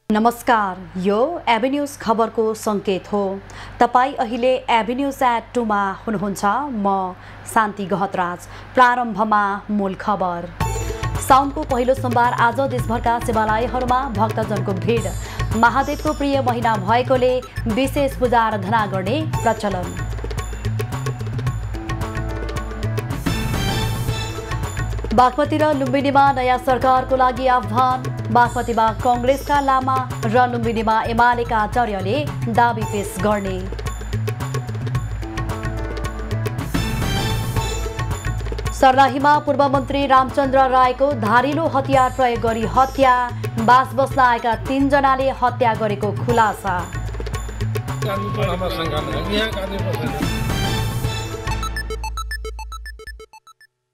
नमस्कार, यो एभिन्यूज खबरको संकेत हो। तपाई अहिले एभिन्यूज एट 2 मा हुनुहुन्छ। म शान्ति गहतराज। प्रारम्भमा मूल खबर। साउनको पहिलो सोमबार आज देशभरका शिवालयहरूमा भक्तजनको भिड। महादेवको प्रिय महिना भएकोले विशेष पूजा आराधना गर्ने प्रचलन। बागमती र लुम्बिनीमा नयाँ सरकारको लागि आह्वान। बागमतीमा कांग्रेसका लामा र लुम्बिनीमा एमालेका आचार्यले दाबी पेश गर्ने। सर्लाहीमा पूर्व मन्त्री रामचन्द्र रायको धारिलो हतियार प्रयोग गरी हत्या। बास बस्न आएका 3 जनाले हत्या गरेको खुलासा।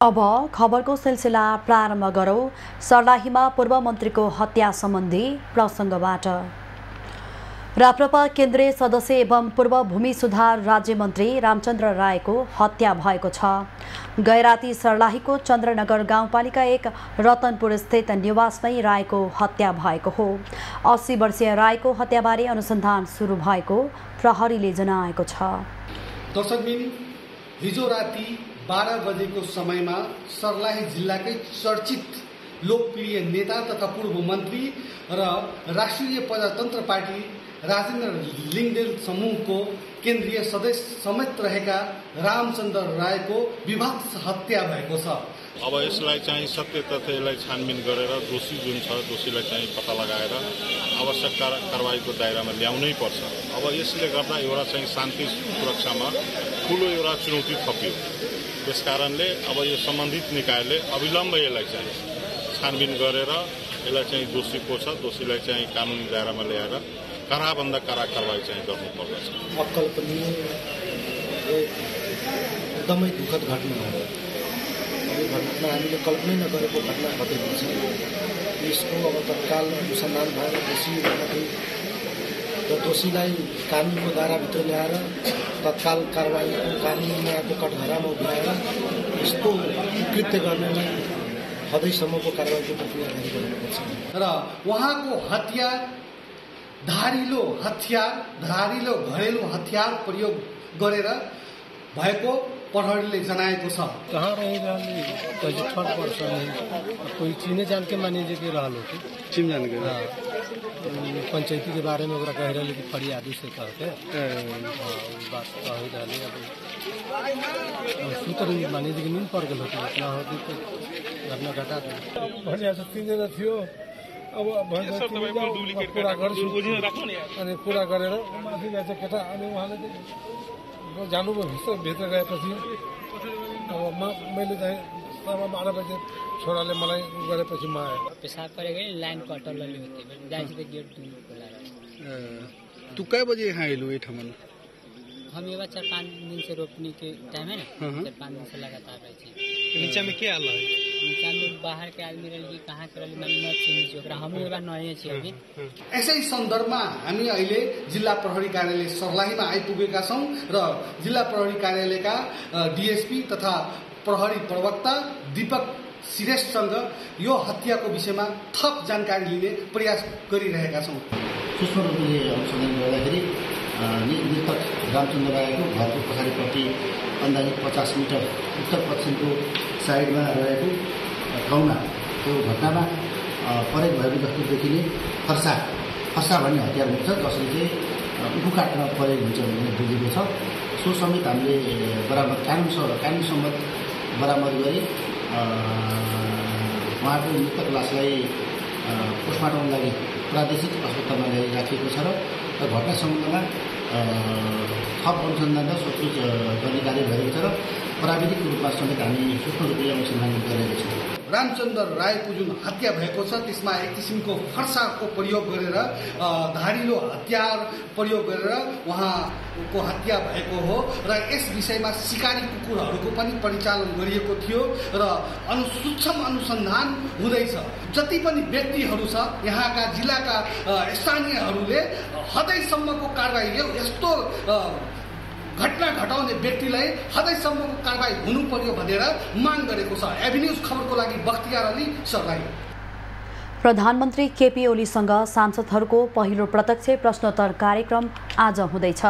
अब खबरको सिलसिला प्रारम्भ गरौँ। सर्लाहीमा पूर्व मन्त्रीको हत्या सम्बन्धी प्रसङ्गबाट। राप्रपा केन्द्रीय सदस्य एवं पूर्व भूमि सुधार राज्य मन्त्री रामचन्द्र रायको हत्या भएको छ। गैराती सर्लाहीको चन्द्रनगर गाउँपालिका 1 रतनपुर स्थित निवासमै रायको हत्या भएको हो। 80 वर्षीय रायको हत्याबारे अनुसन्धान सुरु भएको प्रहरीले जनाएको छ। दर्शकबिन, हिजो राति 12 बजेको समयमा सर्लाही जिल्लाकै चर्चित लोकप्रिय नेता तथा पूर्व मन्त्री र राष्ट्रिय प्रजातन्त्र पार्टी राजेन्द्र लिङ्गदेल समूहको केन्द्रीय सदस्य समेत रहेका रामचन्द्र रायको विभत्स हत्या भएको छ। अब यसलाई चाहिँ सत्य तथ्यलाई छानबिन गरेर दोषी जुन छ दोषीलाई चाहिँ पत्ता लगाएर आवश्यक कारबाहीको दायरामा ल्याउनै पर्छ। अब यसले गर्दा एउटा चाहिँ शान्ति सुरक्षामा ठुलो एउटा चुनौती थपियो। त्यसकारणले अब यो सम्बन्धित निकायले अविलम्ब यसलाई चाहिँ छानबिन गरेर यसलाई चाहिँ दोषी को छ दोषीलाई चाहिँ कानुनी दायरामा ल्याएर कडाभन्दा कडा कारबाही चाहिँ गर्नुपर्दछ। अकल्पनीय एकदमै दुःखद घटना हो। यो घटना हामीले कल्पनै नगरेको घटना घटेको छ। यसको अब तत्काल अनुसन्धान भएर दोषीलाई कानुनको दायराभित्र ल्याएर तत्काल कारबाहीको कानुनी न्यायको कठघरामा उभ्याएर यस्तो कृत्य गर्नेलाई हदैसम्मको कारबाहीको प्रक्रिया जारी गर्नुपर्छ। र उहाँको हत्या धारिलो घरेलु हतियार प्रयोग गरेर भएको प्रहरीले जनाएको छ। कहाँ रहिरहने कहीं ठट पर्छ कोई चिने जान के मानिजे के रहलो कि चिम जान के पंचायती के बारे में ओकरा कह रहले कि फरियादी से कहते बात कह रहले। अब सूत्र मानिजे के नींद पड़ गेल होती इतना होती तो घटना घटा दे भनिया से 3 जना थियो। अब पूरा गर्छु अनि पूरा गरेर माथि गएछ केटा अनि उहाँले जानुभयो भित्र गएपछि अब मैले चाहिँ 12 बजे छोराले मलाई गरेपछि म आएँ। पेशाब करेगा लाइन कटल होती है जाए से गेट दूर खोला रहा। तू कै बजे यहाँ आइलु ए ठमन? हम ये 4-5 दिन से रोपनी के टाइम है ना 4-5 दिन से लगातार रहे थे। नीचे में क्या हाल है? नीचे में बाहर के आदमी रही कहाँ के रही मैंने न चिन्ह जोकरा हम एउटा नयाँ छी अभी। यसै सन्दर्भमा हामी अहिले जिल्ला प्रहरी कार्यालय सर्लाहीमा आइपुगेका छौं र जिल्ला प्रहरी कार्यालयका डीएसपी तथा प्रहरी प्रवक्ता दीपक श्रेष्ठसँग यो हत्याको विषयमा थप जानकारी लिने प्रयास गरिरहेका छौं। सूक्ष्म रूपले अनुसन्धान गर्दाखेरि मृतक रामचन्द्र रायको घरको पछाडिपट्टि अन्दाजित 50 मिटर उत्तर पश्चिमको साइडमा रहेको ठाउँमा त्यो घटनामा प्रयोग भएको जस्तो देखिने फर्सा भन्ने हतियार हुन्छ जसले चाहिँ उखु काट्न प्रयोग हुन्छ भन्ने बुझेको छ। सो समेत हामीले बरामद कानुन सम्मत बरामद गरी उहाँको मृतक लासलाई पोस्टमार्टमका लागि प्रादेशिक अस्पतालमा राखिएको छ र घटना सम्बन्धमा थप अनुसन्धान र सोधपुछ गर्ने कार्य भएको छ र प्राविधिक रूपमा समेत हामी सूक्ष्म रूपले अनुसन्धान गरिरहेका छौँ। रामचन्द्र रायको जुन हत्या भएको छ त्यसमा एक किसिमको फर्साको प्रयोग गरेर धारिलो हतियार प्रयोग गरेर उहाँको हत्या भएको हो र यस विषयमा शिकारी कुकुरहरूको पनि परिचालन गरिएको थियो र सूक्ष्म अनुसन्धान हुँदैछ। जति पनि व्यक्तिहरू छ यहाँका जिल्लाका स्थानीयहरूले हदैसम्मको कारबाही यस्तो घटना घटाउने व्यक्तिलाई हदैसम्मको कारबाही हुनु पर्यो भनेर माग गरेको छ। एभिन्यूज खबरको लागि बख्तियार अली सर्लाही। प्रधानमन्त्री केपी ओलीसँग सांसदहरूको पहिलो प्रत्यक्ष प्रश्नोत्तर कार्यक्रम आज हुँदैछ,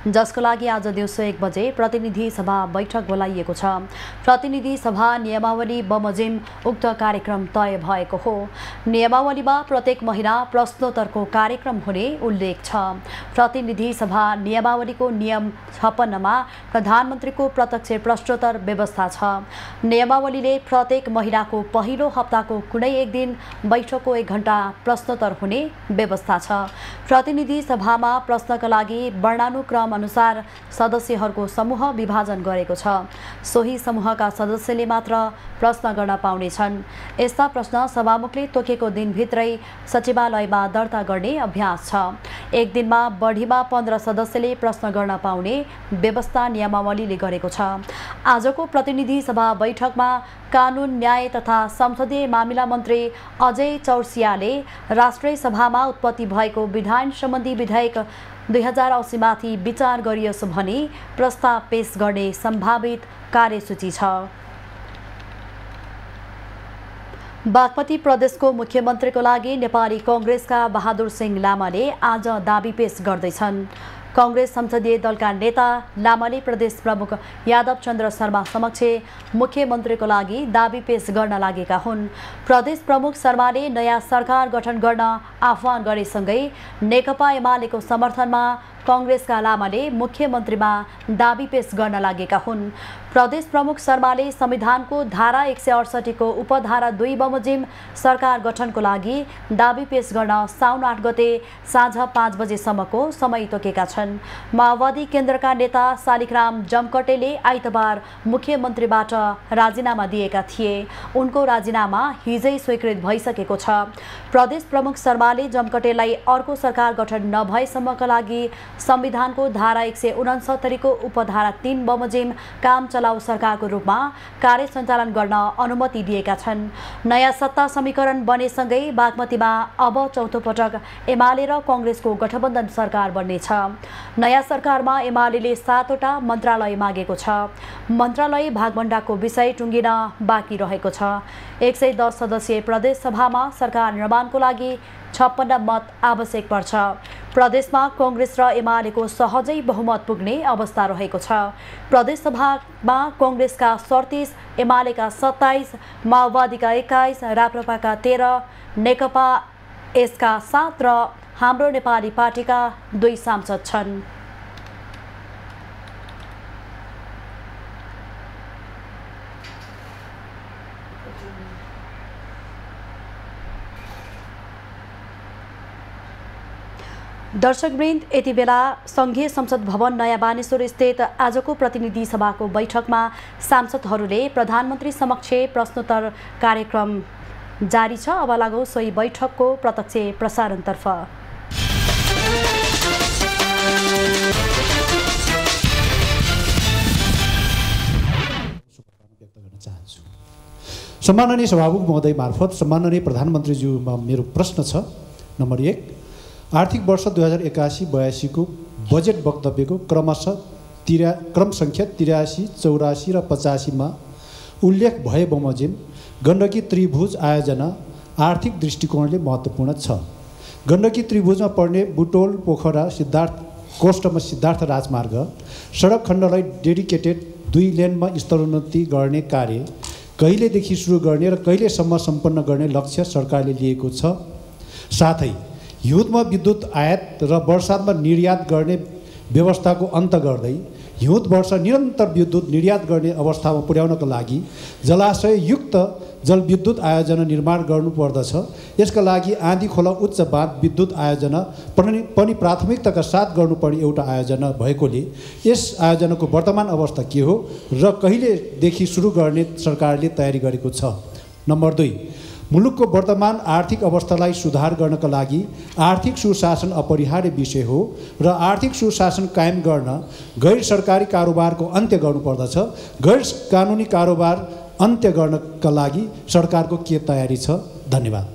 जसको लागि आज दिउँसो 1 बजे प्रतिनिधि सभा बैठक बोलाइएको छ। प्रतिनिधि सभा नियमावली बमोजिम उक्त कार्यक्रम तय भएको हो। नियमावलीमा प्रत्येक महिना प्रश्नोत्तरको कार्यक्रम हुने उल्लेख छ। प्रतिनिधि सभा नियमावलीको नियम 56 मा प्रधानमन्त्रीको प्रत्यक्ष प्रश्नोत्तर व्यवस्था छ। नियमावलीले प्रत्येक महिनाको पहिलो हप्ताको कुनै एक दिन बैठकको 1 घण्टा प्रश्नोत्तर हुने व्यवस्था छ। प्रतिनिधि सभामा प्रश्नका लागि वर्णानुक्रम अनुसार सदस्यहरूको समूह विभाजन गरेको छ। सोही समूहका सदस्यले मात्र प्रश्न गर्न पाउनेछन्। यस्ता प्रश्न सभामुखले तोकेको दिनभित्रै सचिवालयमा दर्ता गर्ने अभ्यास छ। एक दिनमा बढीमा 15 सदस्यले प्रश्न गर्न पाउने व्यवस्था नियमावलीले गरेको छ। आजको प्रतिनिधि सभा बैठकमा कानुन, न्याय तथा संसदीय मामिला मन्त्री अजय चौरसियाले राष्ट्रिय सभामा उत्पत्ति भएको विधान सम्बन्धी विधेयक 2080 माथि विचार गरियोस् भनी प्रस्ताव पेश गर्ने सम्भावित कार्यसूची छ। बागमती प्रदेशको मुख्यमन्त्रीको लागि नेपाली कांग्रेसका बहादुर सिंह लामाले आज दाबी पेश गर्दैछन्। कांग्रेस संसदीय दलका नेता लामाले प्रदेश प्रमुख यादव चन्द्र शर्मा समक्ष मुख्यमन्त्रीको लागि दाबी पेश गर्न लागेका हुन्। प्रदेश प्रमुख शर्माले नयाँ सरकार गठन गर्न आह्वान गरेसँगै नेकपा एमालेको समर्थनमा कांग्रेसका लामाले मुख्यमन्त्रीमा दाबी पेश गर्न लागेका हुन्। प्रदेश प्रमुख शर्माले संविधानको धारा 168 को उपधारा 2 बमोजिम सरकार गठनको लागि दाबी पेश गर्न साउन 8 गते साँझ 5 बजेसम्मको समय तोकेका छन्। माओवादी केन्द्रका नेता शालिग्राम जमकटेले आइतबार मुख्यमन्त्रीबाट राजीनामा दिएका थिए। उनको राजीनामा हिजै स्वीकृत भइसकेको छ। प्रदेश प्रमुख शर्माले जमकटेलाई अर्को सरकार गठन नभएसम्मका लागि संविधानको धारा 169 को उपधारा 3 बमोजिम काम चलाउ सरकारको रूपमा कार्य सञ्चालन गर्न अनुमति दिएका छन्। नयाँ सत्ता समीकरण बनेसँगै बागमतीमा अब चौथो पटक एमाले र कांग्रेसको गठबन्धन सरकार बन्नेछ। नयाँ सरकारमा एमालेले 7 वटा मन्त्रालय मागेको छ। मन्त्रालय भागभण्डाको विषय टुङ्गिन बाँकी रहेको छ। 110 सदस्यीय प्रदेश सभामा सरकार निर्माणको लागि 56 मत आवश्यक पर्छ। प्रदेशमा कांग्रेस र एमालेको सहजै बहुमत पुग्ने अवस्था रहेको छ। प्रदेश सभामा कांग्रेसका 37, एमालेका 27, माओवादीका 21, राप्रपाका 13, नेकपा यसका 7 र हाम्रो नेपाली पार्टीका 2 सांसद छन्। दर्शकवृन्द, यति बेला संघीय संसद भवन नयाँ बानेश्वर स्थित आजको प्रतिनिधि सभाको बैठकमा सांसदहरूले प्रधानमन्त्री समक्ष प्रश्नोत्तर कार्यक्रम जारी छ। अब लागौँ सोही बैठकको प्रत्यक्ष प्रसारणतर्फ। सम्माननीय सभामुख महोदय मार्फत सम्माननीय प्रधानमन्त्रीज्यूमा मेरो प्रश्न छ। नम्बर 1, आर्थिक वर्ष 2081-82 को बजेट वक्तव्यको क्रम सङ्ख्या 83, 84 र 85 मा उल्लेख भए बमोजिम गण्डकी त्रिभुज आयोजना आर्थिक दृष्टिकोणले महत्त्वपूर्ण छ। गण्डकी त्रिभुजमा पर्ने बुटोल पोखरा कोष्ठमा सिद्धार्थ राजमार्ग सडक खण्डलाई डेडिकेटेड 2 लेनमा स्तरोन्नति गर्ने कार्य कहिलेदेखि सुरु गर्ने र कहिलेसम्म सम्पन्न गर्ने लक्ष्य सरकारले लिएको छ। साथै हिउँदमा विद्युत आयात र वर्षातमा निर्यात गर्ने व्यवस्थाको अन्त गर्दै हिउँद वर्ष निरन्तर विद्युत निर्यात गर्ने अवस्थामा पुर्याउनका लागि जलाशययुक्त जलविद्युत आयोजना निर्माण गर्नुपर्दछ। यसका लागि आँधी खोला उच्च बाँध विद्युत आयोजना पनि प्राथमिकताका साथ गर्नुपर्ने एउटा आयोजना भएकोले यस आयोजनाको वर्तमान अवस्था के हो र कहिलेदेखि सुरु गर्ने सरकारले तयारी गरेको छ। नम्बर 2, मुलुकको वर्तमान आर्थिक अवस्थालाई सुधार गर्नका लागि आर्थिक सुशासन अपरिहार्य विषय हो र आर्थिक सुशासन कायम गर्न गैर सरकारी कारोबारको अन्त्य गर्नुपर्दछ। गैर कानुनी कारोबार अन्त्य गर्नका लागि सरकारको के तयारी छ? धन्यवाद।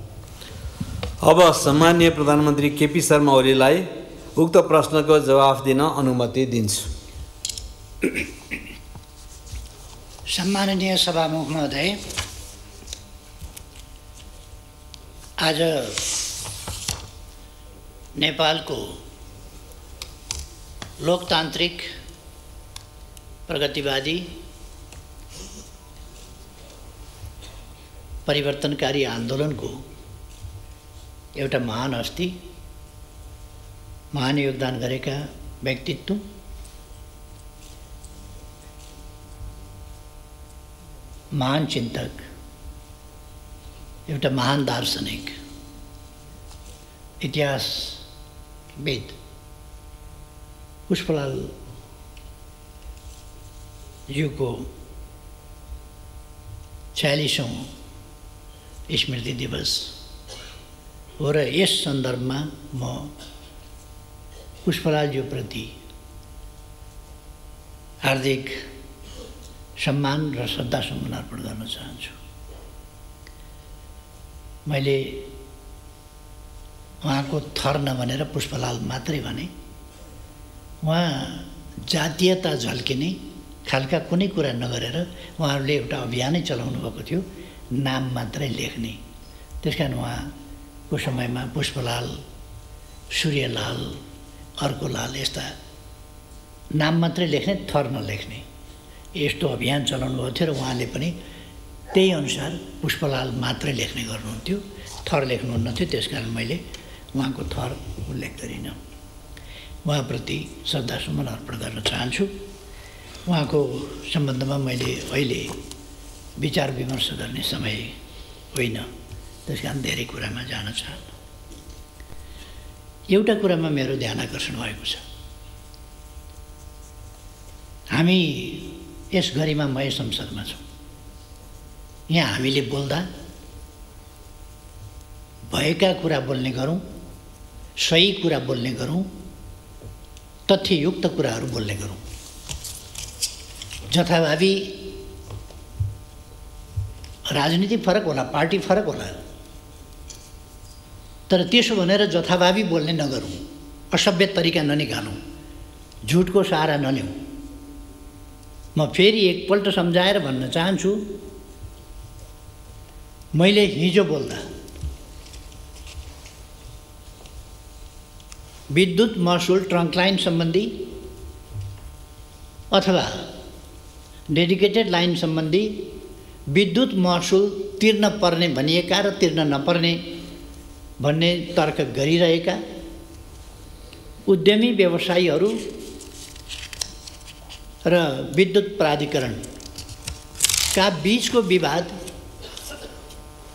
अब सम्माननीय प्रधानमन्त्री केपी शर्मा ओलीलाई उक्त प्रश्नको जवाफ दिन अनुमति दिन्छु। सम्माननीय सभामुख महोदय, आज नेपालको लोकतान्त्रिक प्रगतिवादी परिवर्तनकारी आन्दोलनको एउटा महान हस्ती, महान योगदान गरेका व्यक्तित्व, महान चिन्तक, एउटा महान दार्शनिक, इतिहासविद पुष्पलाल ज्यूको 46औं स्मृति दिवस हो र यस सन्दर्भमा म पुष्पलाल ज्यूप्रति हार्दिक सम्मान र श्रद्धासुमन अर्पण गर्न चाहन्छु। मैले उहाँको थर नभनेर पुष्पलाल मात्रै भने। उहाँ जातीयता झल्किने खालका कुनै कुरा नगरेर उहाँहरूले एउटा अभियानै चलाउनु भएको थियो, नाम मात्रै लेख्ने। त्यसकारण उहाँको समयमा पुष्पलाल, सूर्यलाल, अर्कोलाल यस्ता नाम मात्रै लेख्ने, थर नलेख्ने यस्तो अभियान चलाउनु भएको थियो र उहाँले पनि त्यही अनुसार पुष्पलाल मात्रै लेख्ने गर्नुहुन्थ्यो, थर लेख्नुहुन्न थियो। त्यसकारण मैले उहाँको थर उल्लेख गरिनँ। उहाँप्रति श्रद्धासुमन अर्पण गर्न चाहन्छु। उहाँको सम्बन्धमा मैले अहिले विचार विमर्श गर्ने समय होइन, त्यसकारण धेरै कुरामा जान चाहन्न। एउटा कुरामा मेरो ध्यान आकर्षण भएको छ। हामी यस गरिमामय संसदमा छौँ। यहाँ हामीले बोल्दा भएका कुरा बोल्ने गरौँ, सही कुरा बोल्ने गरौँ, तथ्ययुक्त कुराहरू बोल्ने गरौँ। जथाभावी राजनीति फरक होला, पार्टी फरक होला, तर त्यसो भनेर जथाभावी बोल्ने नगरौँ, असभ्य तरिका ननिकालौँ, झुटको सहारा नलिउँ। म फेरि एकपल्ट सम्झाएर भन्न चाहन्छु, मैले हिजो बोल्दा विद्युत महसुल ट्रङ्क लाइन सम्बन्धी अथवा डेडिकेटेड लाइन सम्बन्धी विद्युत महसुल तिर्न पर्ने भनिएका र तिर्न नपर्ने भन्ने तर्क गरिरहेका उद्यमी व्यवसायीहरू र विद्युत प्राधिकरणका बीचको विवाद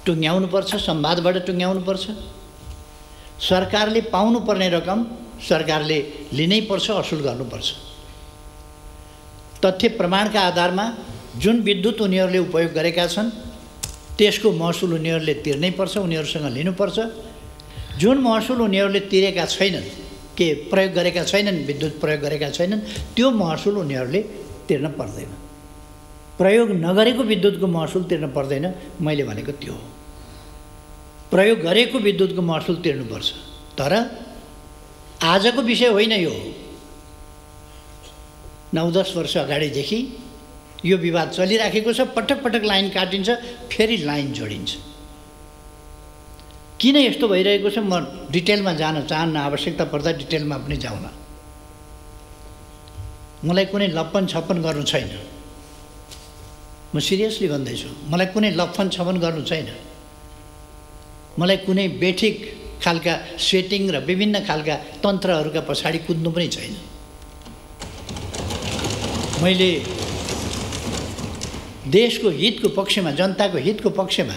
टुङ्ग्याउनुपर्छ, संवादबाट टुङ्ग्याउनुपर्छ। सरकारले पाउनुपर्ने रकम सरकारले लिनै पर्छ, असुल गर्नुपर्छ। तथ्य प्रमाणका आधारमा जुन विद्युत उनीहरूले उपयोग गरेका छन् त्यसको महसुल उनीहरूले तिर्नै पर्छ, उनीहरूसँग लिनुपर्छ। जुन महसुल उनीहरूले तिरेका छैनन्, के प्रयोग गरेका छैनन्, विद्युत प्रयोग गरेका छैनन्, त्यो महसुल उनीहरूले तिर्न पर्दैन। प्रयोग नगरेको विद्युतको महसुल तिर्न पर्दैन, मैले भनेको त्यो हो। प्रयोग गरेको विद्युतको महसुल तिर्नुपर्छ। तर आजको विषय होइन यो। 9-10 वर्ष अगाडिदेखि यो विवाद चलिराखेको छ। पटक पटक लाइन काटिन्छ, फेरि लाइन जोडिन्छ। किन यस्तो भइरहेको छ म डिटेलमा जान चाहन्न, आवश्यकता पर्दा डिटेलमा पनि जाउन। मलाई कुनै लप्पन छप्पन गर्नु छैन, म सिरियसली भन्दैछु। मलाई कुनै लप्पन छप्पन गर्नु छैन। मलाई कुनै बेठिक खालका सेटिङ र विभिन्न खालका तन्त्रहरूका पछाडि कुद्नु पनि छैन। मैले देशको हितको पक्षमा, जनताको हितको पक्षमा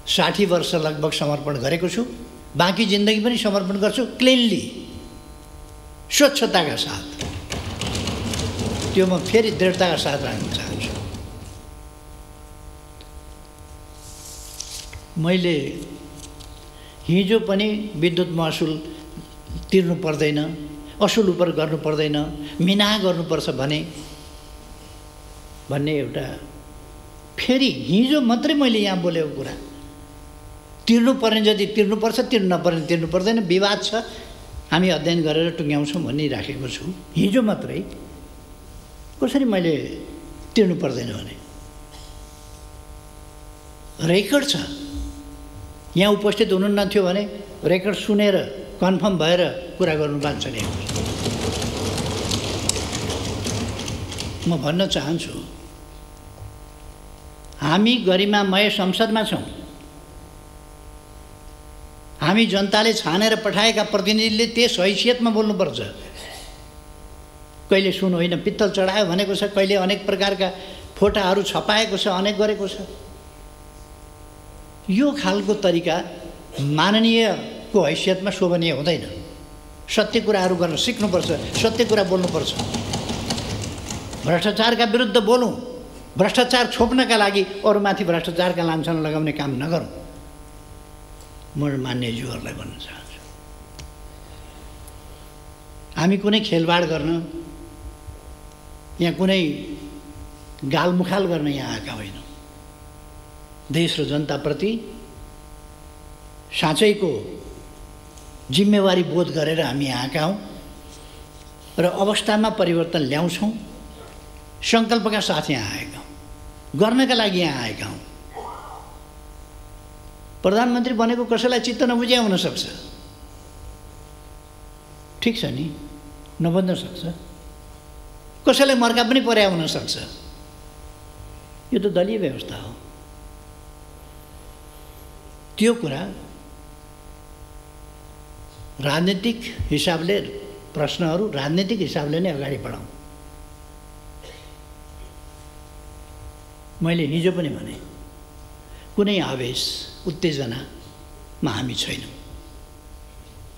60 वर्ष लगभग समर्पण गरेको छु। बाँकी जिन्दगी पनि समर्पण गर्छु, क्लिनली, स्वच्छताका साथ। त्यो म फेरि दृढताका साथ राख्न चाहन्छु। मैले हिजो पनि विद्युत महसुल तिर्नु पर्दैन, असुल उपर गर्नु पर्दैन, मिना गर्नुपर्छ भन्ने एउटा फेरि हिजो मात्रै मैले यहाँ बोलेको कुरा। तिर्नुपर्ने जति तिर्नुपर्छ, तिर्नु नपर्ने तिर्नु पर्दैन, विवाद छ, हामी अध्ययन गरेर टुङ्ग्याउँछौँ भनिराखेको छु। हिजो मात्रै कसरी मैले तिर्नु पर्दैन भने रेकर्ड छ। यहाँ उपस्थित हुनुहुन्न थियो भने रेकर्ड सुनेर कन्फर्म भएर कुरा गर्नु बाँच्छ नि। म भन्न चाहन्छु हामी गरिमामय संसदमा छौँ। हामी जनताले छानेर पठाएका प्रतिनिधिले त्यस हैसियतमा बोल्नुपर्छ। कहिले सुन होइन पित्तल चढायो भनेको छ, कहिले अनेक प्रकारका फोटाहरू छपाएको छ, अनेक गरेको छ। यो खालको तरिका माननीयको हैसियतमा शोभनीय हुँदैन। सत्य कुराहरू गर्न सिक्नुपर्छ, सत्य कुरा बोल्नुपर्छ। भ्रष्टाचारका विरुद्ध बोलौँ, भ्रष्टाचार छोप्नका लागि अरूमाथि भ्रष्टाचारका लान्छन लगाउने काम नगरौँ। म मान्यज्यूहरूलाई भन्न चाहन्छु, हामी कुनै खेलवाड गर्न, यहाँ कुनै गालमुखाल गर्न यहाँ आएका होइनौँ। देश र जनताप्रति साँच्चैको जिम्मेवारी बोध गरेर हामी आएका हौँ र अवस्थामा परिवर्तन ल्याउँछौँ। सङ्कल्पका साथ यहाँ आएका हौँ, गर्नका लागि यहाँ आएका हौँ। प्रधानमन्त्री बनेको कसैलाई चित्त नबुझ्या हुनसक्छ, ठिक छ नि, नबन्न सक्छ। कसैलाई मर्का पनि पर्या हुनसक्छ। यो त दलीय व्यवस्था हो। त्यो कुरा राजनीतिक हिसाबले, प्रश्नहरू राजनीतिक हिसाबले नै अगाडि बढाउँ। मैले हिजो पनि भने कुनै आवेश उत्तेजनामा हामी छैनौँ,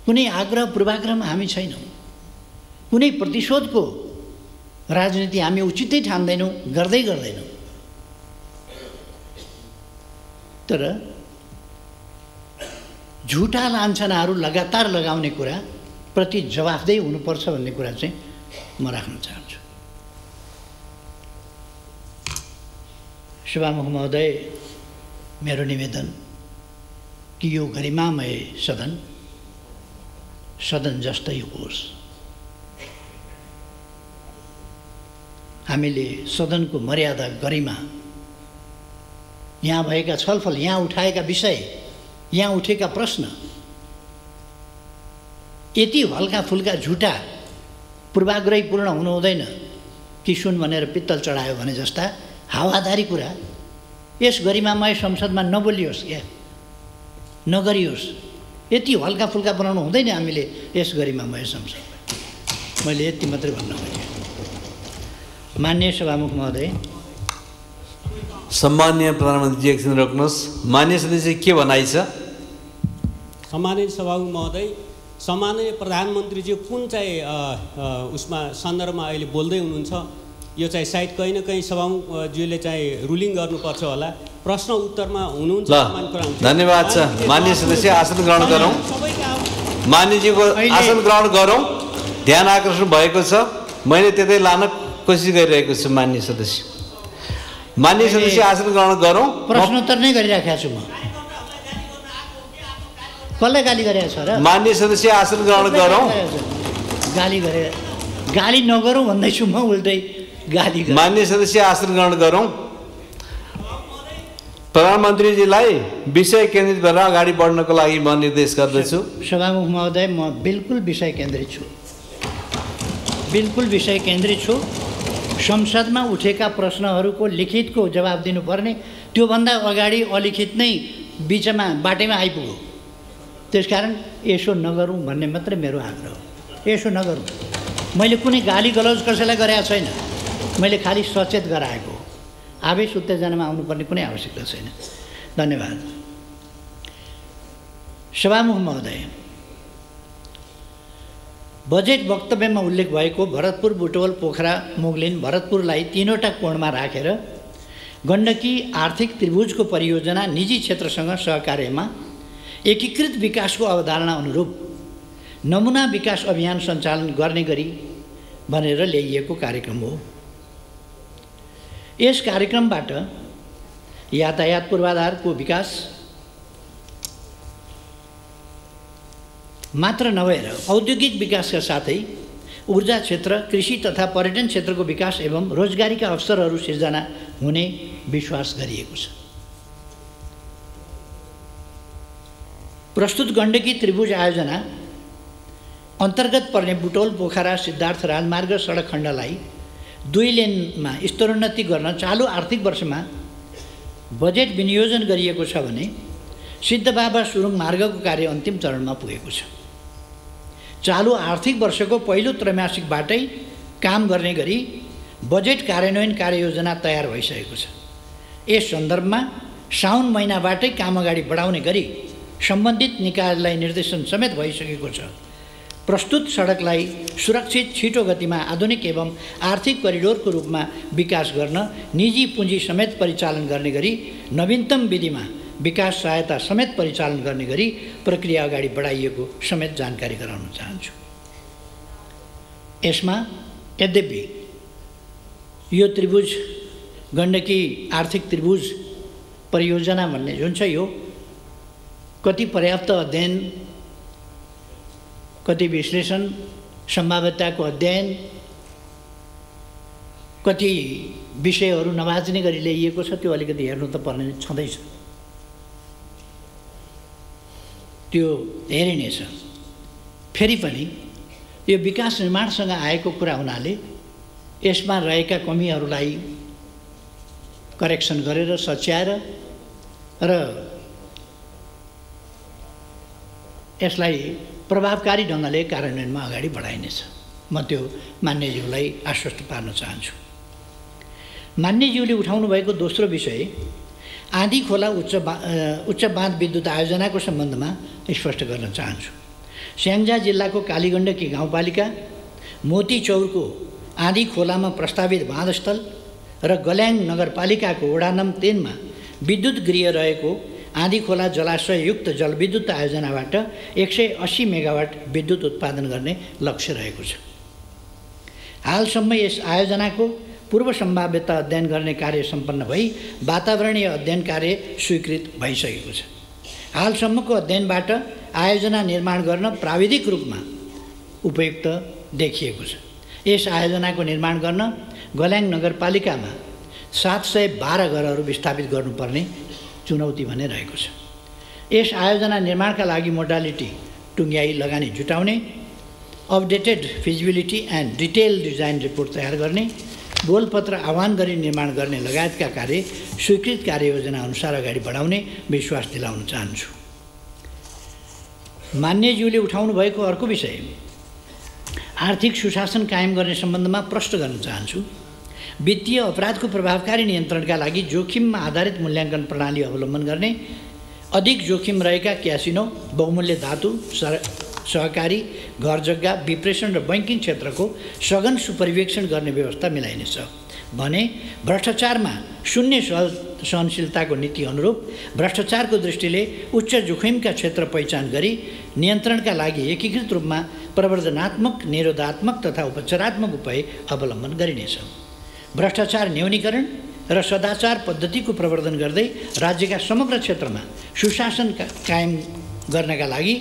कुनै आग्रह पूर्वाग्रहमा हामी छैनौँ, कुनै प्रतिशोधको राजनीति हामी उचितै ठान्दैनौँ, गर्दैनौँ। तर झुटा लान्छनाहरू लगातार लगाउने कुरा प्रति जवाफदेही हुनुपर्छ भन्ने कुरा चाहिँ म राख्न चाहन्छु। सभामुख महोदय, मेरो निवेदन कि यो गरिमामय सदन जस्तै होस्। हामीले सदनको मर्यादा, गरिमा, यहाँ भएका छलफल, यहाँ उठाएका विषय, यहाँ उठेका प्रश्न यति हल्का फुल्का झुटा पूर्वाग्रहीपूर्ण हुनु हुँदैन कि सुन भनेर पित्तल चढायो भने जस्ता हावादारी कुरा यस गरिमामय संसदमा नबोलियोस्, या नगरियोस्। यति हल्का फुल्का बनाउनु हुँदैन हामीले यस गरिमामय संसदमा। मैले यति मात्रै भन्न खोजेँ। माननीय सभामुख महोदय, सम्माननीय प्रधानमन्त्री एकछिन रोक्नुहोस्। माननीय सदस्य के भनाइ छ? सम्माननीय सभामुख महोदय, सम्माननीय प्रधानमन्त्रीज्यू कुन चाहिँ उसमा सन्दर्भमा अहिले बोल्दै हुनुहुन्छ, यो चाहिँ सायद कहीँ न कहीँ सभामुखज्यूले चाहिँ रुलिङ गर्नुपर्छ होला। प्रश्न उत्तरमा हुनुहुन्छ। धन्यवाद छ। माननीय सदस्य आसन ग्रहण गरौँ। माननीयजीको आसन ग्रहण गरौँ। ध्यान आकर्षण भएको छ, मैले त्यतै लान कोसिस गरिरहेको छु। माननीय सदस्य आसन ग्रहण गरौँ। प्रश्नोत्तर नै गरिराखेको छु। म कसलाई गाली गरेको छ र? माननीय सदस्य आसन ग्रहण गरौँ। गाली गरे, गाली नगरौँ भन्दैछु म, उल्टै गाली। माननीय सदस्य आसन ग्रहण गरौँ। प्रधानमन्त्रीजीलाई विषय केन्द्रित भएर अगाडि बढ्नको लागि म निर्देश गर्दछु। सभामुख महोदय, म बिल्कुल विषय केन्द्रित छु, बिल्कुल विषय केन्द्रित छु। संसदमा उठेका प्रश्नहरूको लिखितको जवाब दिनुपर्ने, त्योभन्दा अगाडि अलिखित नै बिचमा बाटैमा आइपुग्यो। त्यसकारण यसो नगरौँ भन्ने मात्रै मेरो आग्रह हो। यसो नगरौँ। मैले कुनै गाली गलौज कसैलाई गरेको छैन, मैले खालि सचेत गराएको हो। आवेश उत्तेजनामा आउनुपर्ने कुनै आवश्यकता छैन। धन्यवाद। सभामुख महोदय, बजेट वक्तव्यमा उल्लेख भएको भरतपुर, बुटवल, पोखरा, मुगलिन, भरतपुरलाई तीनवटा कोणमा राखेर गण्डकी आर्थिक त्रिभुजको परियोजना निजी क्षेत्रसँग सहकार्यमा एकीकृत विकासको अवधारणा अनुरूप नमुना विकास अभियान सञ्चालन गर्ने गरी भनेर ल्याइएको कार्यक्रम हो। यस कार्यक्रमबाट यातायात पूर्वाधारको विकास मात्र नभएर औद्योगिक विकासका साथै ऊर्जा क्षेत्र, कृषि तथा पर्यटन क्षेत्रको विकास एवं रोजगारीका अवसरहरू सिर्जना हुने विश्वास गरिएको छ। प्रस्तुत गण्डकी त्रिभुज आयोजना अन्तर्गत पर्ने बुटौल पोखरा सिद्धार्थ राजमार्ग सडक खण्डलाई 2 लेनमा स्तरोन्नति गर्न चालु आर्थिक वर्षमा बजेट विनियोजन गरिएको छ भने सिद्धबाबा सुरुङ मार्गको कार्य अन्तिम चरणमा पुगेको छ। चालु आर्थिक वर्षको पहिलो त्रैमासिकबाटै काम गर्ने गरी बजेट कार्यान्वयन कार्ययोजना तयार भइसकेको छ। यस सन्दर्भमा साउन महिनाबाटै काम अगाडि बढाउने गरी सम्बन्धित निकायलाई निर्देशन समेत भइसकेको छ। प्रस्तुत सडकलाई सुरक्षित छिटो गतिमा आधुनिक एवं आर्थिक करिडोरको रूपमा विकास गर्न निजी पुँजी समेत परिचालन गर्ने गरी नवीनतम विधिमा विकास सहायता समेत परिचालन गर्ने गरी प्रक्रिया अगाडि बढाइएको समेत जानकारी गराउन चाहन्छु। यसमा यद्यपि यो त्रिभुज गण्डकी आर्थिक त्रिभुज परियोजना भन्ने जुन छ यो कति पर्याप्त अध्ययन, कति विश्लेषण, सम्भाव्यताको अध्ययन, कति विषयहरू नबाच्ने गरी ल्याइएको छ त्यो अलिकति हेर्नु त पर्ने छँदैछ। त्यो हेरिनेछ। फेरि पनि यो विकास निर्माणसँग आएको कुरा हुनाले यसमा रहेका कमीहरूलाई करेक्सन गरेर सच्याएर र यसलाई प्रभावकारी ढङ्गले कार्यान्वयनमा अगाडि बढाइनेछ। म त्यो मान्यज्यूलाई आश्वस्त पार्न चाहन्छु। मान्यज्यूले उठाउनु भएको दोस्रो विषय आँधी खोला उच्च बाँध विद्युत आयोजनाको सम्बन्धमा स्पष्ट गर्न चाहन्छु। स्याङ्जा जिल्लाको कालीगण्डकी गाउँपालिका मोतीचौरको आँधी खोलामा प्रस्तावित बाँधस्थल र गल्याङ नगरपालिकाको वडा नम्बर 3 मा विद्युत गृह रहेको आँधी खोला जलाशययुक्त जलविद्युत आयोजनाबाट 180 मेगावाट विद्युत उत्पादन गर्ने लक्ष्य रहेको छ। हालसम्म यस आयोजनाको पूर्व सम्भाव्यता अध्ययन गर्ने कार्य सम्पन्न भई वातावरणीय अध्ययन कार्य स्वीकृत भइसकेको छ। हालसम्मको अध्ययनबाट आयोजना निर्माण गर्न प्राविधिक रूपमा उपयुक्त देखिएको छ। यस आयोजनाको निर्माण गर्न गल्याङ नगरपालिकामा 712 घरहरू विस्थापित गर्नुपर्ने चुनौती भने रहेको छ। यस आयोजना निर्माणका लागि मोडालिटी टुङ्ग्याई लगानी जुटाउने, updated feasibility and detail design report तयार गर्ने, बोलपत्र आह्वान गरी निर्माण गर्ने लगायतका कार्य स्वीकृत कार्ययोजना अनुसार अगाडि बढाउने विश्वास दिलाउन चाहन्छु। मान्यज्यूले उठाउनु भएको अर्को विषय आर्थिक सुशासन कायम गर्ने सम्बन्धमा प्रश्न गर्न चाहन्छु। वित्तीय अपराधको प्रभावकारी नियन्त्रणका लागि जोखिममा आधारित मूल्याङ्कन प्रणाली अवलम्बन गर्ने, अधिक जोखिम रहेका क्यासिनो, बहुमूल्य धातु, सहकारी, घर जग्गा, विप्रेषण र बैंकिङ क्षेत्रको सघन सुपरिवेक्षण गर्ने व्यवस्था मिलाइनेछ भने भ्रष्टाचारमा शून्य सहनशीलताको नीति अनुरूप भ्रष्टाचारको दृष्टिले उच्च जोखिमका क्षेत्र पहिचान गरी नियन्त्रणका लागि एकीकृत रूपमा प्रवर्धनात्मक, निरोधात्मक तथा उपचारात्मक उपाय अवलम्बन गरिनेछ। भ्रष्टाचार न्यूनीकरण र सदाचार पद्धतिको प्रवर्धन गर्दै राज्यका समग्र क्षेत्रमा सुशासन कायम गर्नका लागि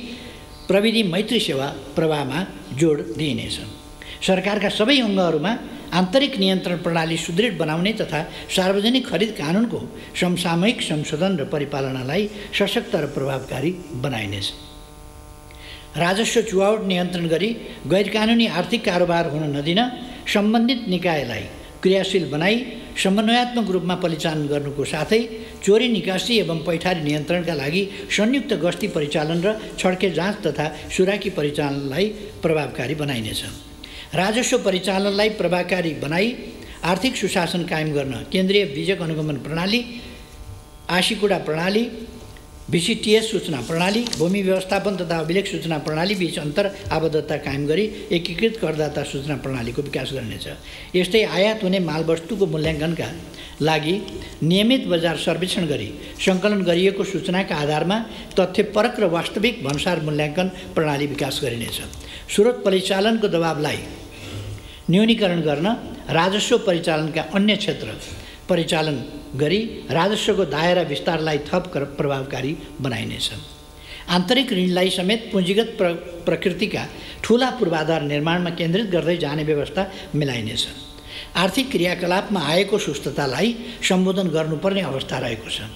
प्रविधि मैत्री सेवा प्रवाहमा जोड दिइनेछ। सरकारका सबै अङ्गहरूमा आन्तरिक नियन्त्रण प्रणाली सुदृढ बनाउने तथा सार्वजनिक खरिद कानुनको समसामयिक संशोधन र परिपालनालाई सशक्त र प्रभावकारी बनाइनेछ। राजस्व चुहावट नियन्त्रण गरी गैरकानुनी आर्थिक कारोबार हुन नदिन सम्बन्धित निकायलाई क्रियाशील बनाई समन्वयात्मक रूपमा परिचालन गर्नुको साथै चोरी निकासी एवं पैठारी नियन्त्रणका लागि संयुक्त गस्ती परिचालन र छड्के जाँच तथा सुराकी परिचालनलाई प्रभावकारी बनाइनेछ। राजस्व परिचालनलाई प्रभावकारी बनाई आर्थिक सुशासन कायम गर्न केन्द्रीय बीजक अनुगमन प्रणाली, आशीकुडा प्रणाली, VCTS सूचना प्रणाली, भूमि व्यवस्थापन तथा अभिलेख सूचना प्रणाली बीच अन्तर आबद्धता कायम गरी एकीकृत करदाता सूचना प्रणालीको विकास गर्नेछ। यस्तै आयात हुने मालवस्तुको मूल्याङ्कनका लागि नियमित बजार सर्वेक्षण गरी सङ्कलन गरिएको सूचनाका आधारमा तथ्यपरक र वास्तविक भन्सार मूल्याङ्कन प्रणाली विकास गरिनेछ। स्रोत परिचालनको दबावलाई न्यूनीकरण गर्न राजस्व परिचालनका अन्य क्षेत्र परिचालन गरी राजस्वको दायरा विस्तारलाई थप प्रभावकारी बनाइनेछ। आन्तरिक ऋणलाई समेत पुँजीगत प्रकृतिका ठुला पूर्वाधार निर्माणमा केन्द्रित गर्दै जाने व्यवस्था मिलाइनेछ। आर्थिक क्रियाकलापमा आएको सुस्ततालाई सम्बोधन गर्नुपर्ने अवस्था रहेको छ।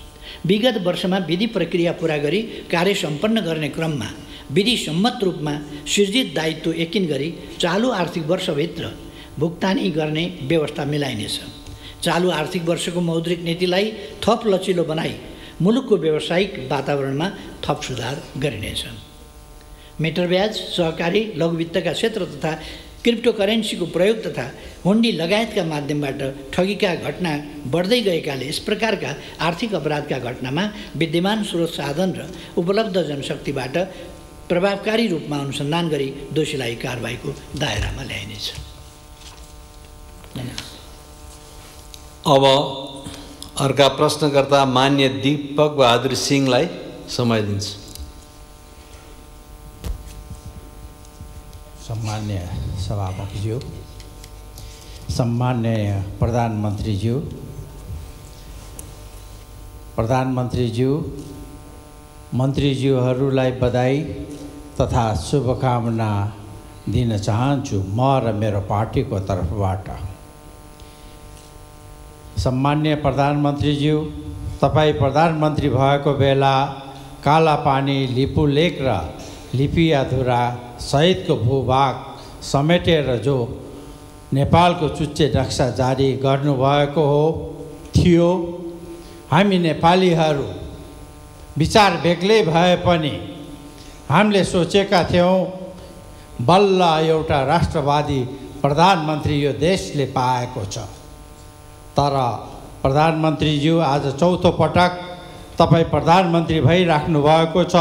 विगत वर्षमा विधि प्रक्रिया पूरा गरी कार्य सम्पन्न गर्ने क्रममा विधि सम्मत रूपमा सृजित दायित्व यकिन गरी चालु आर्थिक वर्षभित्र भुक्तानी गर्ने व्यवस्था मिलाइनेछ। चालु आर्थिक वर्षको मौद्रिक नीतिलाई थप लचिलो बनाई मुलुकको व्यावसायिक वातावरणमा थप सुधार गरिनेछ। मेटर ब्याज, सहकारी लघु वित्तका क्षेत्र तथा क्रिप्टोकरेन्सीको प्रयोग तथा हुन्डी लगायतका माध्यमबाट ठगीका घटना बढ्दै गएकाले यस प्रकारका आर्थिक अपराधका घटनामा विद्यमान स्रोत साधन र उपलब्ध जनशक्तिबाट प्रभावकारी रूपमा अनुसन्धान गरी दोषीलाई कारबाहीको दायरामा ल्याइनेछ। अब अर्का प्रश्नकर्ता मान्य दीपक बहादुर सिंहलाई समय दिन्छु। सम्मान्य सभापतिज्यू, सम्मान्य प्रधानमन्त्रीज्यू, मन्त्रीज्यूहरूलाई बधाई तथा शुभकामना दिन चाहन्छु म र मेरो पार्टीको तर्फबाट। सम्मान्य प्रधानमन्त्रीज्यू, तपाईँ प्रधानमन्त्री भएको बेला कालापानी, लिपुलेक र लिपियाधुरा सहितको भूभाग समेटेर जो नेपालको चुच्चे नक्सा जारी गर्नुभएको थियो। हामी नेपालीहरू विचार बेग्लै भए पनि हामीले सोचेका थियौँ बल्ल एउटा राष्ट्रवादी प्रधानमन्त्री यो देशले पाएको छ। तर प्रधानमन्त्रीज्यू आज चौथो पटक तपाईँ प्रधानमन्त्री भइराख्नु भएको छ।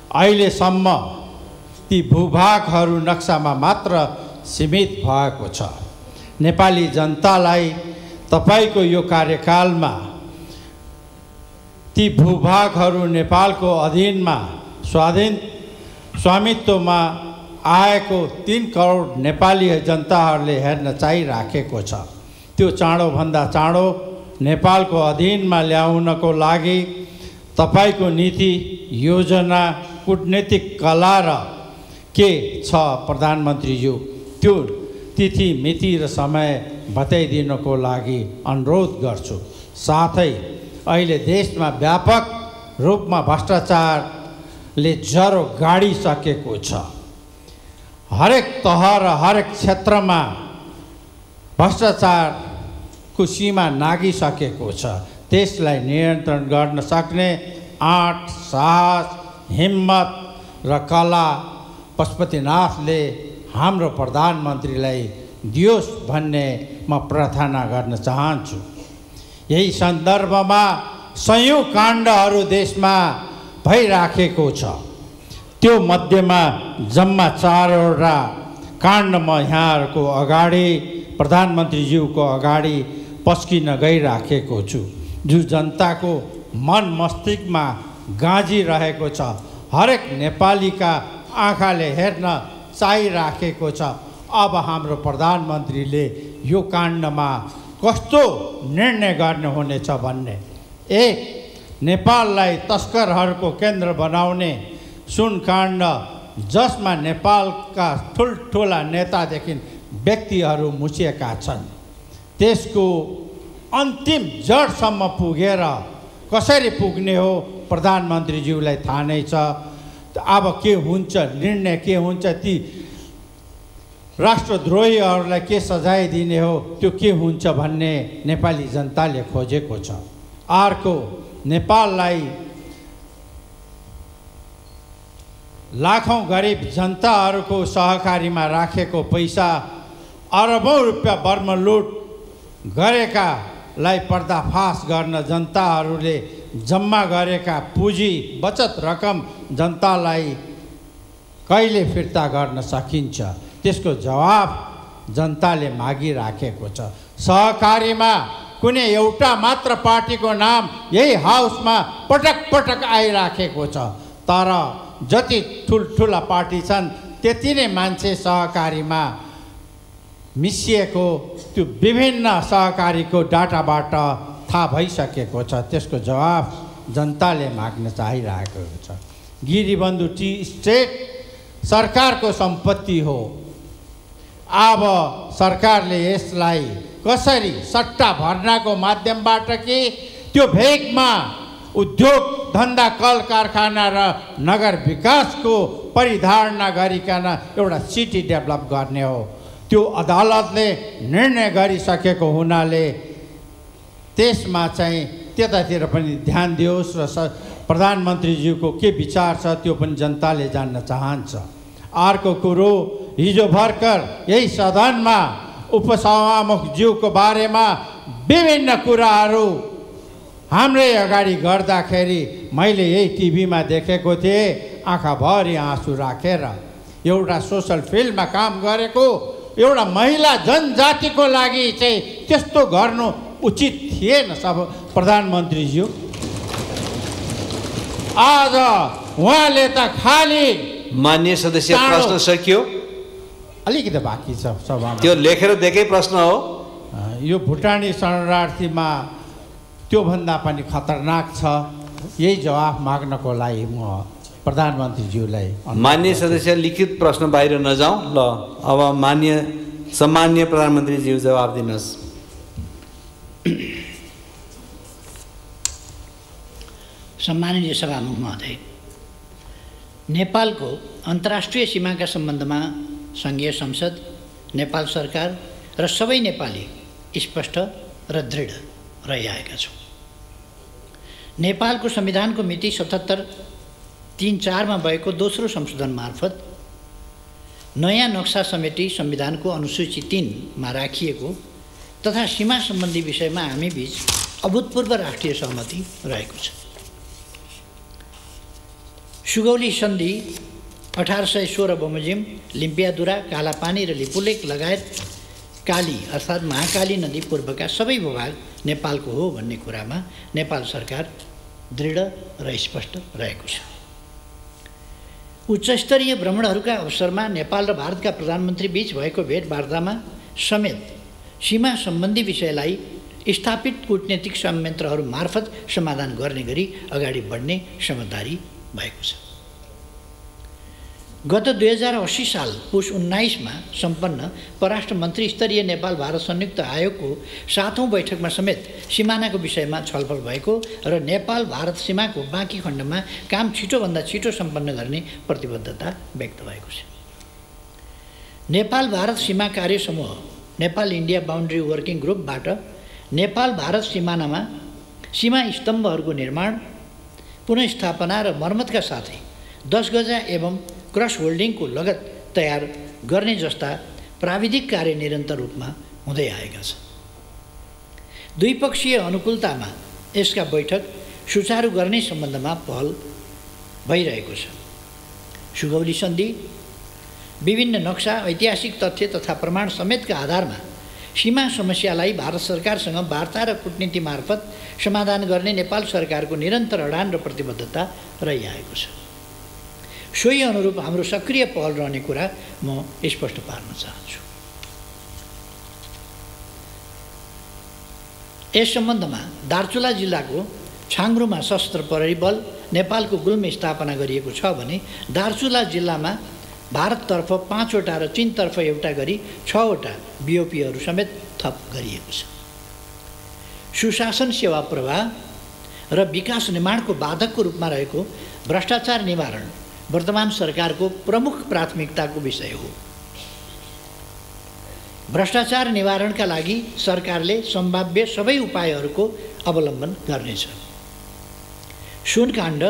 अहिलेसम्म ती भूभागहरू नक्सामा मात्र सीमित भएको छ। नेपाली जनतालाई तपाईको यो कार्यकालमा ती भूभागहरू नेपालको अधीनमा स्वामित्वमा आएको 3 करोड नेपाली जनताहरूले हेर्न चाहिराखेको छ। त्यो चाँडोभन्दा चाँडो नेपालको अधीनमा ल्याउनको लागि तपाईको नीति, योजना, कूटनीतिक कला र के छ प्रधानमन्त्रीज्यू, त्यो तिथि मिति र समय बताइदिनको लागि अनुरोध गर्छु। साथै अहिले देशमा व्यापक रूपमा भ्रष्टाचारले ज्वरो गाडिसकेको छ। हरेक तह र हरेक क्षेत्रमा भ्रष्टाचारको सीमा नागिसकेको छ। त्यसलाई नियन्त्रण गर्न सक्ने आँट, साहस, हिम्मत र कला पशुपतिनाथले हाम्रो प्रधानमन्त्रीलाई दियोस् भन्ने म प्रार्थना गर्न चाहन्छु। यही सन्दर्भमा सयौं काण्डहरू देशमा भइराखेको छ। त्यो मध्येमा जम्मा 4वटा काण्ड म यहाँहरूको अगाडि प्रधानमन्त्रीज्यूको अगाडि पस्किन गइराखेको छु, जो जनताको मन मस्तिष्कमा गाँजिरहेको छ। हरेक नेपालीका आँखाले हेर्न चाहिराखेको छ। अब हाम्रो प्रधानमन्त्रीले यो काण्डमा कस्तो निर्णय गर्नुहुनेछ भन्ने। 1. नेपाललाई तस्करहरूको केन्द्र बनाउने सुन काण्ड, जसमा नेपालका ठुल्ठुला नेतादेखि व्यक्तिहरू मुछिएका छन्, त्यसको अन्तिम जडसम्म पुगेर कसरी पुग्ने हो प्रधानमन्त्रीज्यूलाई थाहा नै छ। अब के हुन्छ, निर्णय के हुन्छ, ती राष्ट्रद्रोहीहरूलाई के सजाय दिने हो, त्यो के हुन्छ भन्ने नेपाली जनताले खोजेको छ। अर्को, नेपाललाई लाखौं गरिब जनताहरूको सहकारीमा राखेको पैसा, अरबौं रुपियाँ बर्मलुट गरेकालाई पर्दाफास गर्न जनताहरूले जम्मा गरेका पुँजी, बचत रकम जनतालाई कहिले फिर्ता गर्न सकिन्छ, त्यसको जवाफ जनताले मागिराखेको छ। सहकारीमा कुनै एउटा मात्र पार्टीको नाम यही हाउसमा पटक पटक आइराखेको छ। तर जति ठुल्ठुला पार्टी छन् त्यति नै मान्छे सहकारीमा मिसिएको त्यो विभिन्न सहकारीको डाटाबाट थाहा भइसकेको छ। त्यसको जवाफ जनताले माग्न चाहिरहेको छ। गिरीबन्धु टी स्टेट सरकारको सम्पत्ति हो। अब सरकारले यसलाई कसरी सट्टा भर्नाको माध्यमबाट कि त्यो भेगमा उद्योग धन्दा कल कारखाना र नगर विकासको परिधारणा गरिकन एउटा सिटी डेभलप गर्ने हो। त्यो अदालतले निर्णय गरिसकेको हुनाले त्यसमा चाहिँ त्यतातिर पनि ध्यान दियोस् र प्रधानमन्त्रीज्यूको के विचार छ त्यो पनि जनताले जान्न चाहन्छ। अर्को कुरो, हिजो भर्खर यही सदनमा उपसभामुखज्यूको बारेमा विभिन्न कुराहरू हाम्रै अगाडि गर्दाखेरि मैले यही टिभीमा देखेको थिएँ, आँखाभरि आँसु राखेर। एउटा सोसल फिल्डमा काम गरेको एउटा महिला जनजातिको लागि चाहिँ त्यस्तो गर्नु उचित थिएन सब प्रधानमन्त्रीज्यू। आज उहाँले त खाली माननीय सदस्य प्रश्न सकियो, अलिकति बाँकी छ सभामा। त्यो लेखेर दिएकै प्रश्न हो। यो भुटानी शरणार्थीमा त्योभन्दा पनि खतरनाक छ। यही जवाफ माग्नको लागि म प्रधानमन्त्रीज्यूलाई। माननीय सदस्य लिखित प्रश्न बाहिर नजाउँ। ल अब सम्माननीय प्रधानमन्त्रीज्यू जवाफ दिनुहोस्। सम्माननीय सभामुख महोदय, नेपालको अन्तर्राष्ट्रिय सीमाका सम्बन्धमा सङ्घीय संसद, नेपाल सरकार र सबै नेपाली स्पष्ट र दृढ रहिआएका छौँ। नेपालको संविधानको मिति 77-3-4 भएको दोस्रो संशोधन मार्फत नयाँ नक्सा समेटी संविधानको अनुसूची 3 राखिएको तथा सीमा सम्बन्धी विषयमा हामी बीच अभूतपूर्व राष्ट्रिय सहमति रहेको छ। सुगौली सन्धि 1816 बमोजिम, लिम्पियादुरा, कालापानी र लिपुलेक लगायत काली अर्थात् महाकाली नदी पूर्वका सबै भूभाग नेपालको हो भन्ने कुरामा नेपाल सरकार दृढ र स्पष्ट रहेको छ। उच्चस्तरीय भ्रमणहरूका अवसरमा नेपाल र भारतका प्रधानमन्त्री बीच भएको भेटवार्तामा समेत सीमा सम्बन्धी विषयलाई स्थापित कूटनीतिक संयन्त्रहरू मार्फत समाधान गर्ने गरी अगाडि बढ्ने समझदारी भएको छ। गत 2080 साल पुष 19 सम्पन्न परराष्ट्र मन्त्री स्तरीय नेपाल भारत संयुक्त आयोगको 7औं बैठकमा समेत सिमानाको विषयमा छलफल भएको र नेपाल भारत सीमाको बाँकी खण्डमा काम छिटोभन्दा छिटो सम्पन्न गर्ने प्रतिबद्धता व्यक्त भएको छ। नेपाल भारत सीमा कार्य समूह नेपाल इन्डिया बाउन्ड्री वर्किङ ग्रुपबाट नेपाल भारत सिमानामा सीमा स्तम्भहरूको निर्माण, पुनर्स्थापना र मर्मतका साथै 10 गजा एवं क्रस होल्डिङको लगत तयार गर्ने जस्ता प्राविधिक कार्य निरन्तर रूपमा हुँदै आएका छन्। द्विपक्षीय अनुकूलतामा यसका बैठक सुचारू गर्ने सम्बन्धमा पहल भइरहेको छ। सुगौली सन्धि, विभिन्न नक्सा, ऐतिहासिक तथ्य तथा प्रमाण समेतका आधारमा सीमा समस्यालाई भारत सरकारसँग वार्ता र कूटनीति मार्फत समाधान गर्ने नेपाल सरकारको निरन्तर अडान र प्रतिबद्धता रहिआएको छ। सोही अनुरूप हाम्रो सक्रिय पहल रहने कुरा म स्पष्ट पार्न चाहन्छु। यस सम्बन्धमा दार्चुला जिल्लाको छाङ्ग्रुमा सशस्त्र प्रहरी बल नेपालको गुल्मे स्थापना गरिएको छ भने दार्चुला जिल्लामा भारततर्फ 5 वटा र चीनतर्फ एउटा गरी 6 वटा बिओपीहरू समेत थप गरिएको छ। सुशासन, सेवा प्रवाह र विकास निर्माणको बाधकको रूपमा रहेको भ्रष्टाचार निवारण वर्तमान सरकारको प्रमुख प्राथमिकताको विषय हो। भ्रष्टाचार निवारणका लागि सरकारले सम्भाव्य सबै उपायहरूको अवलम्बन गर्नेछ। सुनकाण्ड,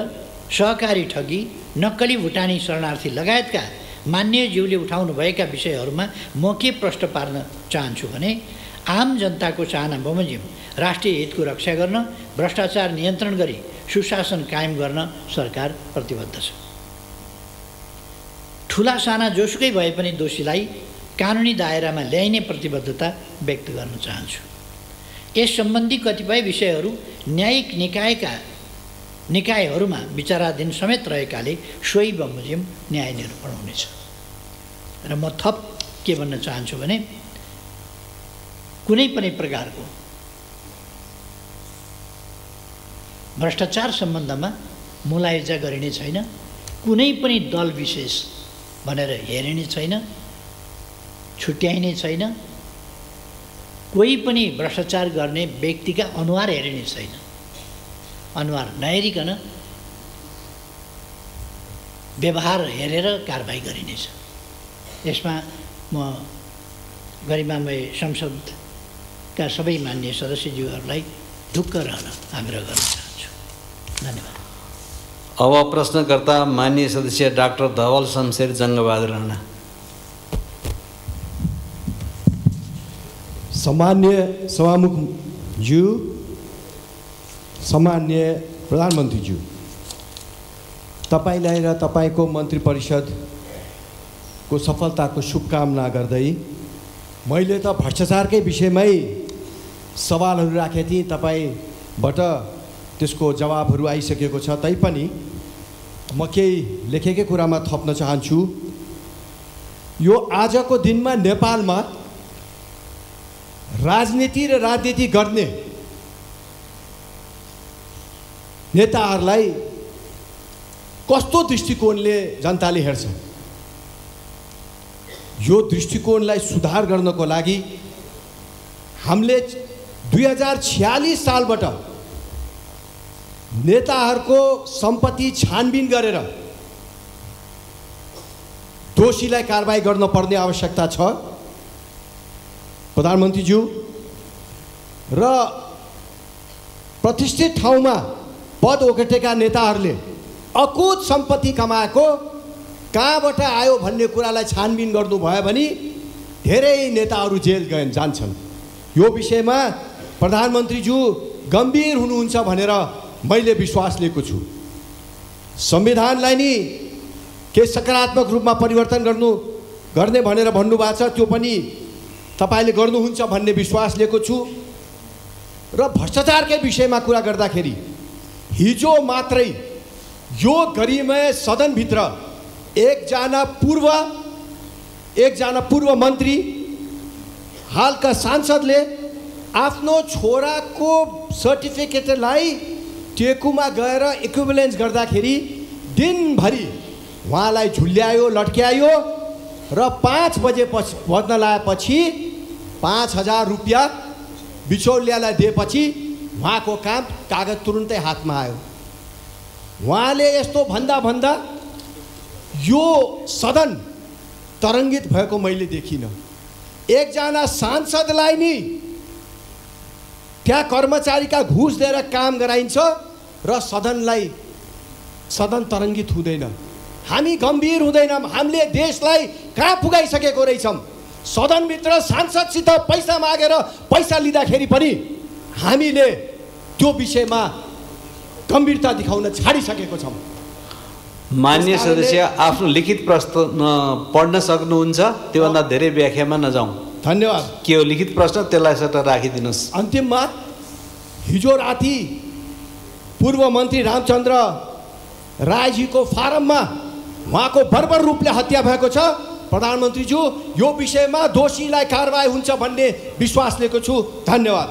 सहकारी ठगी, नक्कली भुटानी शरणार्थी लगायतका मान्यज्यूले उठाउनुभएका विषयहरूमा म के प्रश्न पार्न चाहन्छु भने आम जनताको चाहना बमोजिम राष्ट्रिय हितको रक्षा गर्न, भ्रष्टाचार नियन्त्रण गरी सुशासन कायम गर्न सरकार प्रतिबद्ध छ। ठुला साना जोसुकै भए पनि दोषीलाई कानुनी दायरामा ल्याइने प्रतिबद्धता व्यक्त गर्न चाहन्छु। यस सम्बन्धी कतिपय विषयहरू न्यायिक निकायहरूमा विचाराधीन समेत रहेकाले सोही बमोजिम न्याय निरूपण हुनेछ। र म थप के भन्न चाहन्छु भने कुनै पनि प्रकारको भ्रष्टाचार सम्बन्धमा मुलायजा गरिने छैन, कुनै पनि दल विशेष भनेर हेरिने छैन, छुट्याइने छैन, कोही पनि भ्रष्टाचार गर्ने व्यक्तिका अनुहार हेरिने छैन। अनुहार नहेरिकन व्यवहार हेरेर कारबाही गरिनेछ। यसमा म गरिमामय संसदका सबै मान्य सदस्यज्यूहरूलाई ढुक्क रहन आग्रह गर्न चाहन्छु। धन्यवाद। अब प्रश्नकर्ता माननीय सदस्य डाक्टर धवल शमशेर जङ्गबहादुर राणा। सम्मान्य सभामुखज्यू, सम्मान्य प्रधानमन्त्रीज्यू, तपाईँलाई र तपाईँको मन्त्री परिषदको सफलताको शुभकामना गर्दै मैले त भ्रष्टाचारकै विषयमै सवालहरू राखेको थिएँ। तपाईँबाट त्यसको जवाबहरू आइसकेको छ, तैपनि म केही लेखेकै कुरामा थप्न चाहन्छु। यो आजको दिनमा नेपालमा राजनीति र राजनीति गर्ने नेताहरूलाई कस्तो दृष्टिकोणले जनताले हेर्छ, यो दृष्टिकोणलाई सुधार गर्नको लागि हामीले 2046 सालबाट नेताहरूको सम्पत्ति छानबिन गरेर दोषीलाई कारबाही गर्न पर्ने आवश्यकता छ। प्रधानमन्त्रीज्यू, र प्रतिष्ठित ठाउँमा पद ओगटेका नेताहरूले अकुत सम्पत्ति कमाएको कहाँबाट आयो भन्ने कुरालाई छानबिन गर्नुभयो भने धेरै नेताहरू जेल जान्छन्। यो विषयमा प्रधानमन्त्रीज्यू गम्भीर हुनुहुन्छ भनेर मैले विश्वास लिएको छु। संविधानलाई नि के सकारात्मक रूपमा परिवर्तन गर्ने भनेर भन्नुभएको छ, त्यो पनि तपाईँले गर्नुहुन्छ भन्ने विश्वास लिएको छु। र भ्रष्टाचारकै विषयमा कुरा गर्दाखेरि हिजो मात्रै यो गरिमय सदनभित्र एकजना पूर्व मन्त्री हालका सांसदले आफ्नो छोराको सर्टिफिकेटलाई टेकुमा गएर इक्विभलेन्स गर्दाखेरि दिनभरि उहाँलाई झुल्यायो, लट्क्यायो र 5 बजे बज्न लागेपछि 5,000 रुपियाँ बिचौलियालाई दिएपछि उहाँको काम कागज तुरुन्तै हातमा आयो। उहाँले यस्तो भन्दा यो सदन तरङ्गित भएको मैले देखिनँ। एकजना सांसदलाई नि त्यहाँ कर्मचारीका घुस दिएर काम गराइन्छ र सदन तरङ्गित हुँदैन। हामी गम्भीर हुँदैनौँ। हामीले देशलाई कहाँ पुगाइसकेको रहेछौँ। सदनभित्र सांसदसित पैसा मागेर पैसा लिँदाखेरि पनि हामीले त्यो विषयमा गम्भीरता देखाउन छाडिसकेको छौँ। मान्य सदस्य आफ्नो लिखित प्रश्न पढ्न सक्नुहुन्छ, त्योभन्दा धेरै व्याख्यामा नजाउँ। धन्यवाद। के हो लिखित प्रश्न, त्यसलाई सट्ट राखिदिनुहोस्। अन्तिममा हिजो राति पूर्व मन्त्री रामचन्द्र रायजीको फारममा उहाँको बर्बर रूपले हत्या भएको छ। प्रधानमन्त्रीज्यू, यो विषयमा दोषीलाई कारबाही हुन्छ भन्ने विश्वास लिएको छु। धन्यवाद।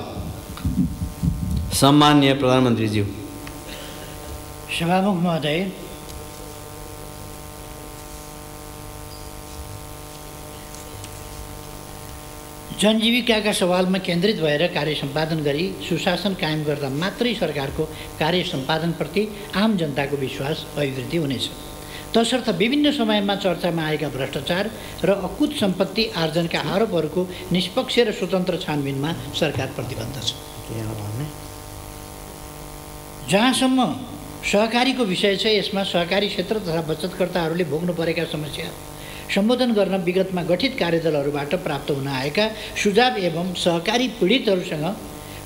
सम्मान्य प्रधानमन्त्रीज्यू। सभामुख महोदय, जनजीविकाका सवालमा केन्द्रित भएर कार्य सम्पादन गरी सुशासन कायम गर्दा मात्रै सरकारको कार्य सम्पादनप्रति आम जनताको विश्वास अभिवृद्धि हुनेछ। तसर्थ विभिन्न समयमा चर्चामा आएका भ्रष्टाचार र अकुत सम्पत्ति आर्जनका आरोपहरूको निष्पक्ष र स्वतन्त्र छानबिनमा सरकार प्रतिबद्ध छ। जहाँसम्म सहकारीको विषय छ, यसमा सहकारी क्षेत्र तथा बचतकर्ताहरूले भोग्नु परेका समस्या सम्बोधन गर्न विगतमा गठित कार्यदलहरूबाट प्राप्त हुन आएका सुझाव एवं सहकारी पीडितहरूसँग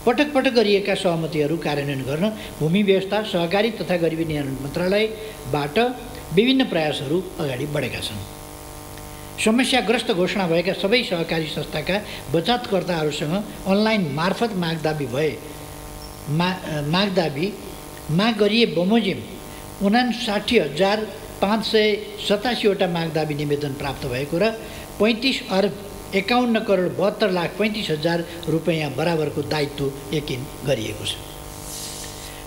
पटक पटक गरिएका सहमतिहरू कार्यान्वयन गर्न भूमि व्यवस्था, सहकारी तथा गरिबी निवारण मन्त्रालयबाट विभिन्न प्रयासहरू अगाडि बढेका छन्। समस्याग्रस्त घोषणा भएका सबै सहकारी संस्थाका बचतकर्ताहरूसँग अनलाइन मार्फत माग गरिए बमोजिम 59,587वटा मागदाबी निवेदन प्राप्त भएको र 35,51,72,35,000 रुपैयाँ बराबरको दायित्व यकिन गरिएको छ।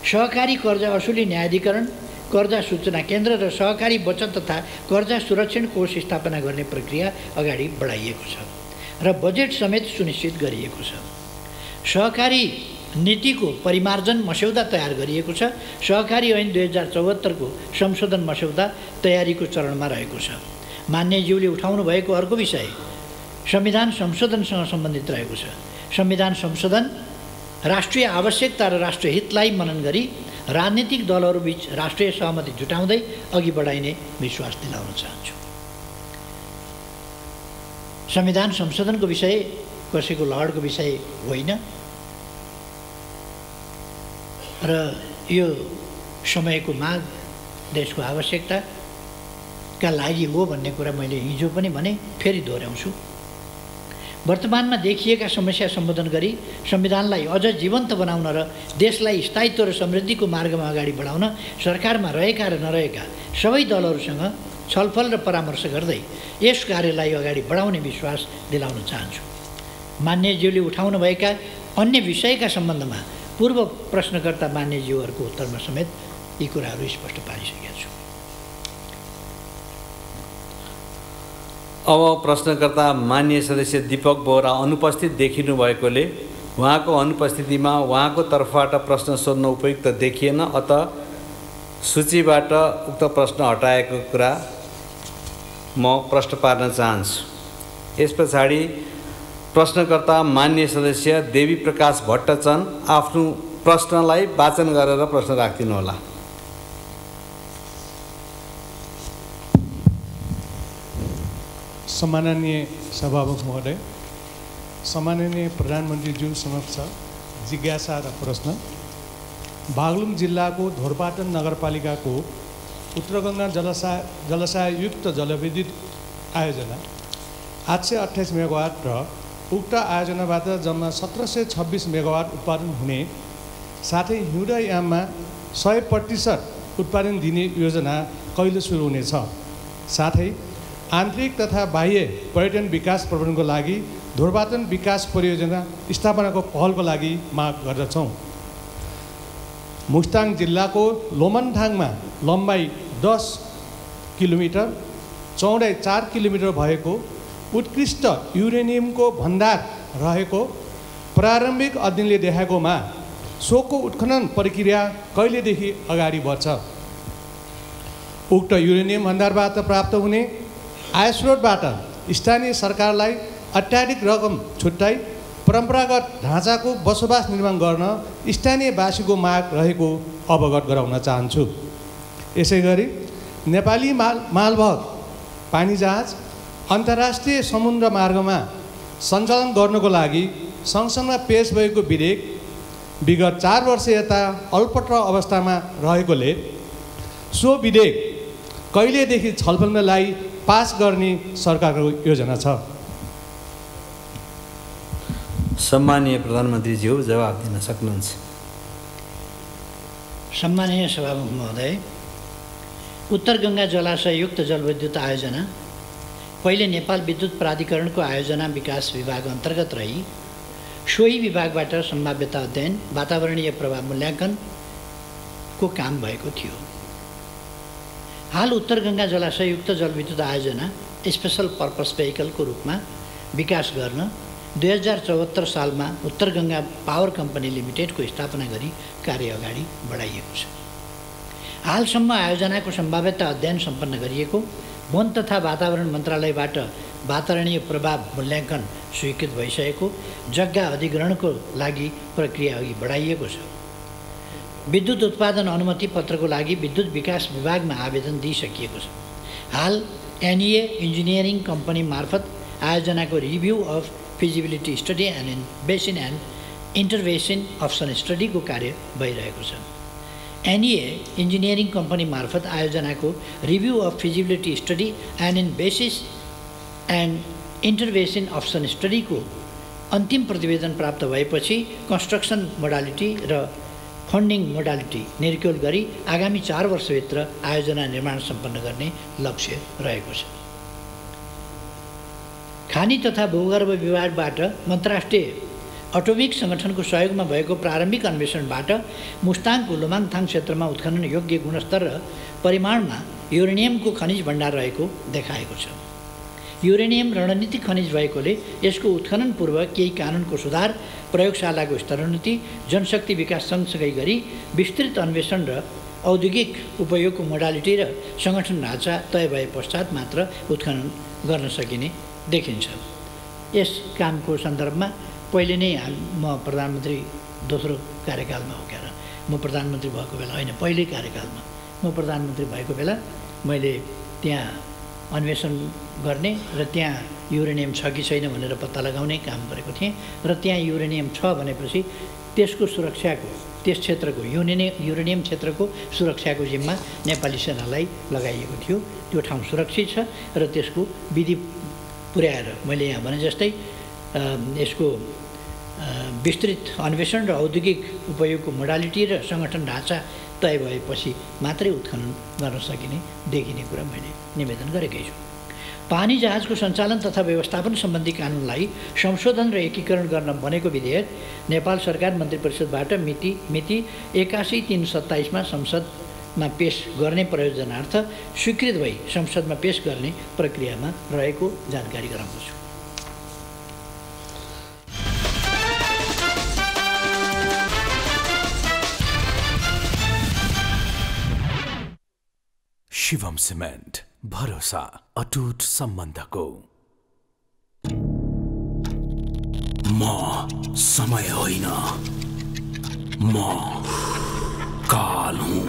सहकारी कर्जा असुली न्यायाधिकरण, कर्जा सूचना केन्द्र र सहकारी बचत तथा कर्जा सुरक्षण कोष स्थापना गर्ने प्रक्रिया अगाडि बढाइएको छ र बजेट समेत सुनिश्चित गरिएको छ। सहकारी नीतिको परिमार्जन मस्यौदा तयार गरिएको छ। सहकारी ऐन 2074 को संशोधन मस्यौदा तयारीको चरणमा रहेको छ। मान्यज्यूले उठाउनु भएको अर्को विषय संविधान संशोधनसँग सम्बन्धित रहेको छ। संविधान संशोधन राष्ट्रिय आवश्यकता र राष्ट्रिय हितलाई मनन गरी राजनीतिक दलहरूबीच राष्ट्रिय सहमति जुटाउँदै अघि बढाइने विश्वास दिलाउन चाहन्छु। संविधान संशोधनको विषय कसैको लहरको विषय होइन र यो समयको माग देशको आवश्यकताका लागि हो भन्ने कुरा मैले हिजो पनि भने, फेरि दोहोऱ्याउँछु। वर्तमानमा देखिएका समस्या सम्बोधन गरी संविधानलाई अझ जीवन्त बनाउन र देशलाई स्थायित्व र समृद्धिको मार्गमा अगाडि बढाउन सरकारमा रहेका र नरहेका सबै दलहरूसँग छलफल र परामर्श गर्दै यस कार्यलाई अगाडि बढाउने विश्वास दिलाउन चाहन्छु। मान्यज्यूले उठाउनुभएका अन्य विषयका सम्बन्धमा पूर्व प्रश्नकर्ता मान्यज्यूहरूको उत्तरमा समेत यी कुराहरू स्पष्ट पारिसकेका छु। अब प्रश्नकर्ता मान्य सदस्य दीपक बोहरा अनुपस्थित देखिनु भएकोले उहाँको अनुपस्थितिमा उहाँको तर्फबाट प्रश्न सोध्न उपयुक्त देखिएन, अत सूचीबाट उक्त प्रश्न हटाएको कुरा म प्रश्न पार्न चाहन्छु। यस पछाडि प्रश्नकर्ता मान्य सदस्य देवी प्रकाश भट्टचन्द आफ्नो प्रश्नलाई वाचन गरेर प्रश्न राखिदिनुहोला। सम्माननीय सभामुख महोदय, सम्माननीय प्रधानमन्त्रीज्यू समक्ष जिज्ञासा र प्रश्न। बागलुङ जिल्लाको धोरपाटन नगरपालिकाको उत्तरगङ्गा जलाशययुक्त जलविद्युत आयोजना 828 मेगावाट र उक्त आयोजनाबाट जम्मा 1726 मेगावाट उत्पादन हुने साथै हिउँदे याममा 100% उत्पादन दिने योजना कहिले सुरु हुनेछ? साथै आन्तरिक तथा बाह्य पर्यटन विकास प्रबन्धनको लागि धोरपाटन विकास परियोजना स्थापनाको पहलको लागि माग गर्दछौँ। मुस्ताङ जिल्लाको लोमनथाङमा लम्बाइ 10 किलोमिटर चौडाइ 4 किलोमिटर भएको उत्कृष्ट युरेनियमको भण्डार रहेको प्रारम्भिक अध्ययनले देखाएकोमा सोको उत्खनन प्रक्रिया कहिलेदेखि अगाडि बढ्छ? उक्त युरेनियम भण्डारबाट प्राप्त हुने आयस्रोतबाट स्थानीय सरकारलाई अत्याधिक रकम छुट्याई परम्परागत ढाँचाको बसोबास निर्माण गर्न स्थानीयवासीको माग रहेको अवगत गराउन चाहन्छु। यसै गरी नेपाली मालवाहक पानी जहाज अन्तर्राष्ट्रिय समुद्र मार्गमा सञ्चालन गर्नको लागि संसदमा पेश भएको विधेयक विगत 4 वर्ष यता अल्पत्र अवस्थामा रहेकोले सो विधेयक कहिलेदेखि छलफलमा लाई पास गर्ने सरकारको योजना छ? सम्मानीय प्रधानमन्त्रीज्यू जवाब दिन सक्नुहुन्छ। सम्मानीय सभामुख महोदय, उत्तर गङ्गा जलाशययुक्त जलविद्युत आयोजना पहिले नेपाल विद्युत प्राधिकरणको आयोजना विकास विभाग अन्तर्गत रही सोही विभागबाट सम्भाव्यता अध्ययन, वातावरणीय प्रभाव मूल्याङ्कनको काम भएको थियो। हाल उत्तर गङ्गा जलाशययुक्त जलविद्युत आयोजना स्पेशल पर्पस भेहिकलको रूपमा विकास गर्न 2074 सालमा उत्तर गङ्गा पावर कम्पनी लिमिटेडको स्थापना गरी कार्य अगाडि बढाइएको छ। हालसम्म आयोजनाको सम्भाव्यता अध्ययन सम्पन्न गरिएको, वन तथा वातावरण मन्त्रालयबाट वातावरणीय प्रभाव मूल्याङ्कन स्वीकृत भइसकेको, जग्गा अधिग्रहणको लागि प्रक्रिया अघि बढाइएको छ। विद्युत उत्पादन अनुमति पत्रको लागि विद्युत विकास विभागमा आवेदन दिइसकिएको छ। हाल एनईए इन्जिनियरिङ कम्पनी मार्फत आयोजनाको review of feasibility study and basin and intervention option स्टडीको कार्य भइरहेको छ। एनईए इन्जिनियरिङ कम्पनी मार्फत आयोजनाको review of feasibility study and in basis and intervention option स्टडीको अन्तिम प्रतिवेदन प्राप्त भएपछि कन्स्ट्रक्सन मोडालिटी र फन्डिङ मोडालिटी निर्क्युल गरी आगामी 4 वर्षभित्र आयोजना निर्माण सम्पन्न गर्ने लक्ष्य रहेको छ। खानी तथा भूगर्भ विभागबाट अन्तर्राष्ट्रिय अटोमिक सङ्गठनको सहयोगमा भएको प्रारम्भिक अन्वेषणबाट मुस्ताङको लोमाङथाङ क्षेत्रमा उत्खनन योग्य गुणस्तर र परिमाणमा युरेनियमको खनिज भण्डार रहेको देखाएको छ। युरेनियम रणनीतिक खनिज भएकोले यसको उत्खनन पूर्व केही कानुनको सुधार, प्रयोगशालाको स्तरोन्नति, जनशक्ति विकास सँगसँगै गरी विस्तृत अन्वेषण र औद्योगिक उपयोगको मोडालिटी र सङ्गठन ढाँचा तय भए पश्चात मात्र उत्खनन गर्न सकिने देखिन्छ। यस कामको सन्दर्भमा पहिले नै म प्रधानमन्त्री दोस्रो कार्यकालमा हो क्या, म प्रधानमन्त्री भएको बेला होइन, पहिल्यै कार्यकालमा म प्रधानमन्त्री भएको बेला मैले त्यहाँ अन्वेषण गर्ने र त्यहाँ युरेनियम छ कि छैन भनेर पत्ता लगाउने काम गरेको थिएँ र त्यहाँ युरेनियम छ भनेपछि त्यसको सुरक्षाको, त्यस क्षेत्रको युरेनियम क्षेत्रको सुरक्षाको जिम्मा नेपाली सेनालाई लगाइएको थियो। त्यो ठाउँ सुरक्षित छ र त्यसको विधि पुर्याएर मैले यहाँ भने जस्तै यसको विस्तृत अन्वेषण र औद्योगिक उपयोगको मोडालिटी र सङ्गठन ढाँचा तय भएपछि मात्रै उत्खनन गर्न सकिने देखिने कुरा मैले निवेदन गरेकै छु। पानी जहाजको सञ्चालन तथा व्यवस्थापन सम्बन्धी कानुनलाई संशोधन र एकीकरण गर्न बनेको विधेयक नेपाल सरकार मन्त्री परिषदबाट मिति 81/3/27 संसदमा पेश गर्ने प्रयोजनार्थ स्वीकृत भई संसदमा पेश गर्ने प्रक्रियामा रहेको जानकारी गराउँदछु। शिवम सिमेन्ट, भरोसा अटुट सम्बन्धको। म समय होइन, म काल हुँ।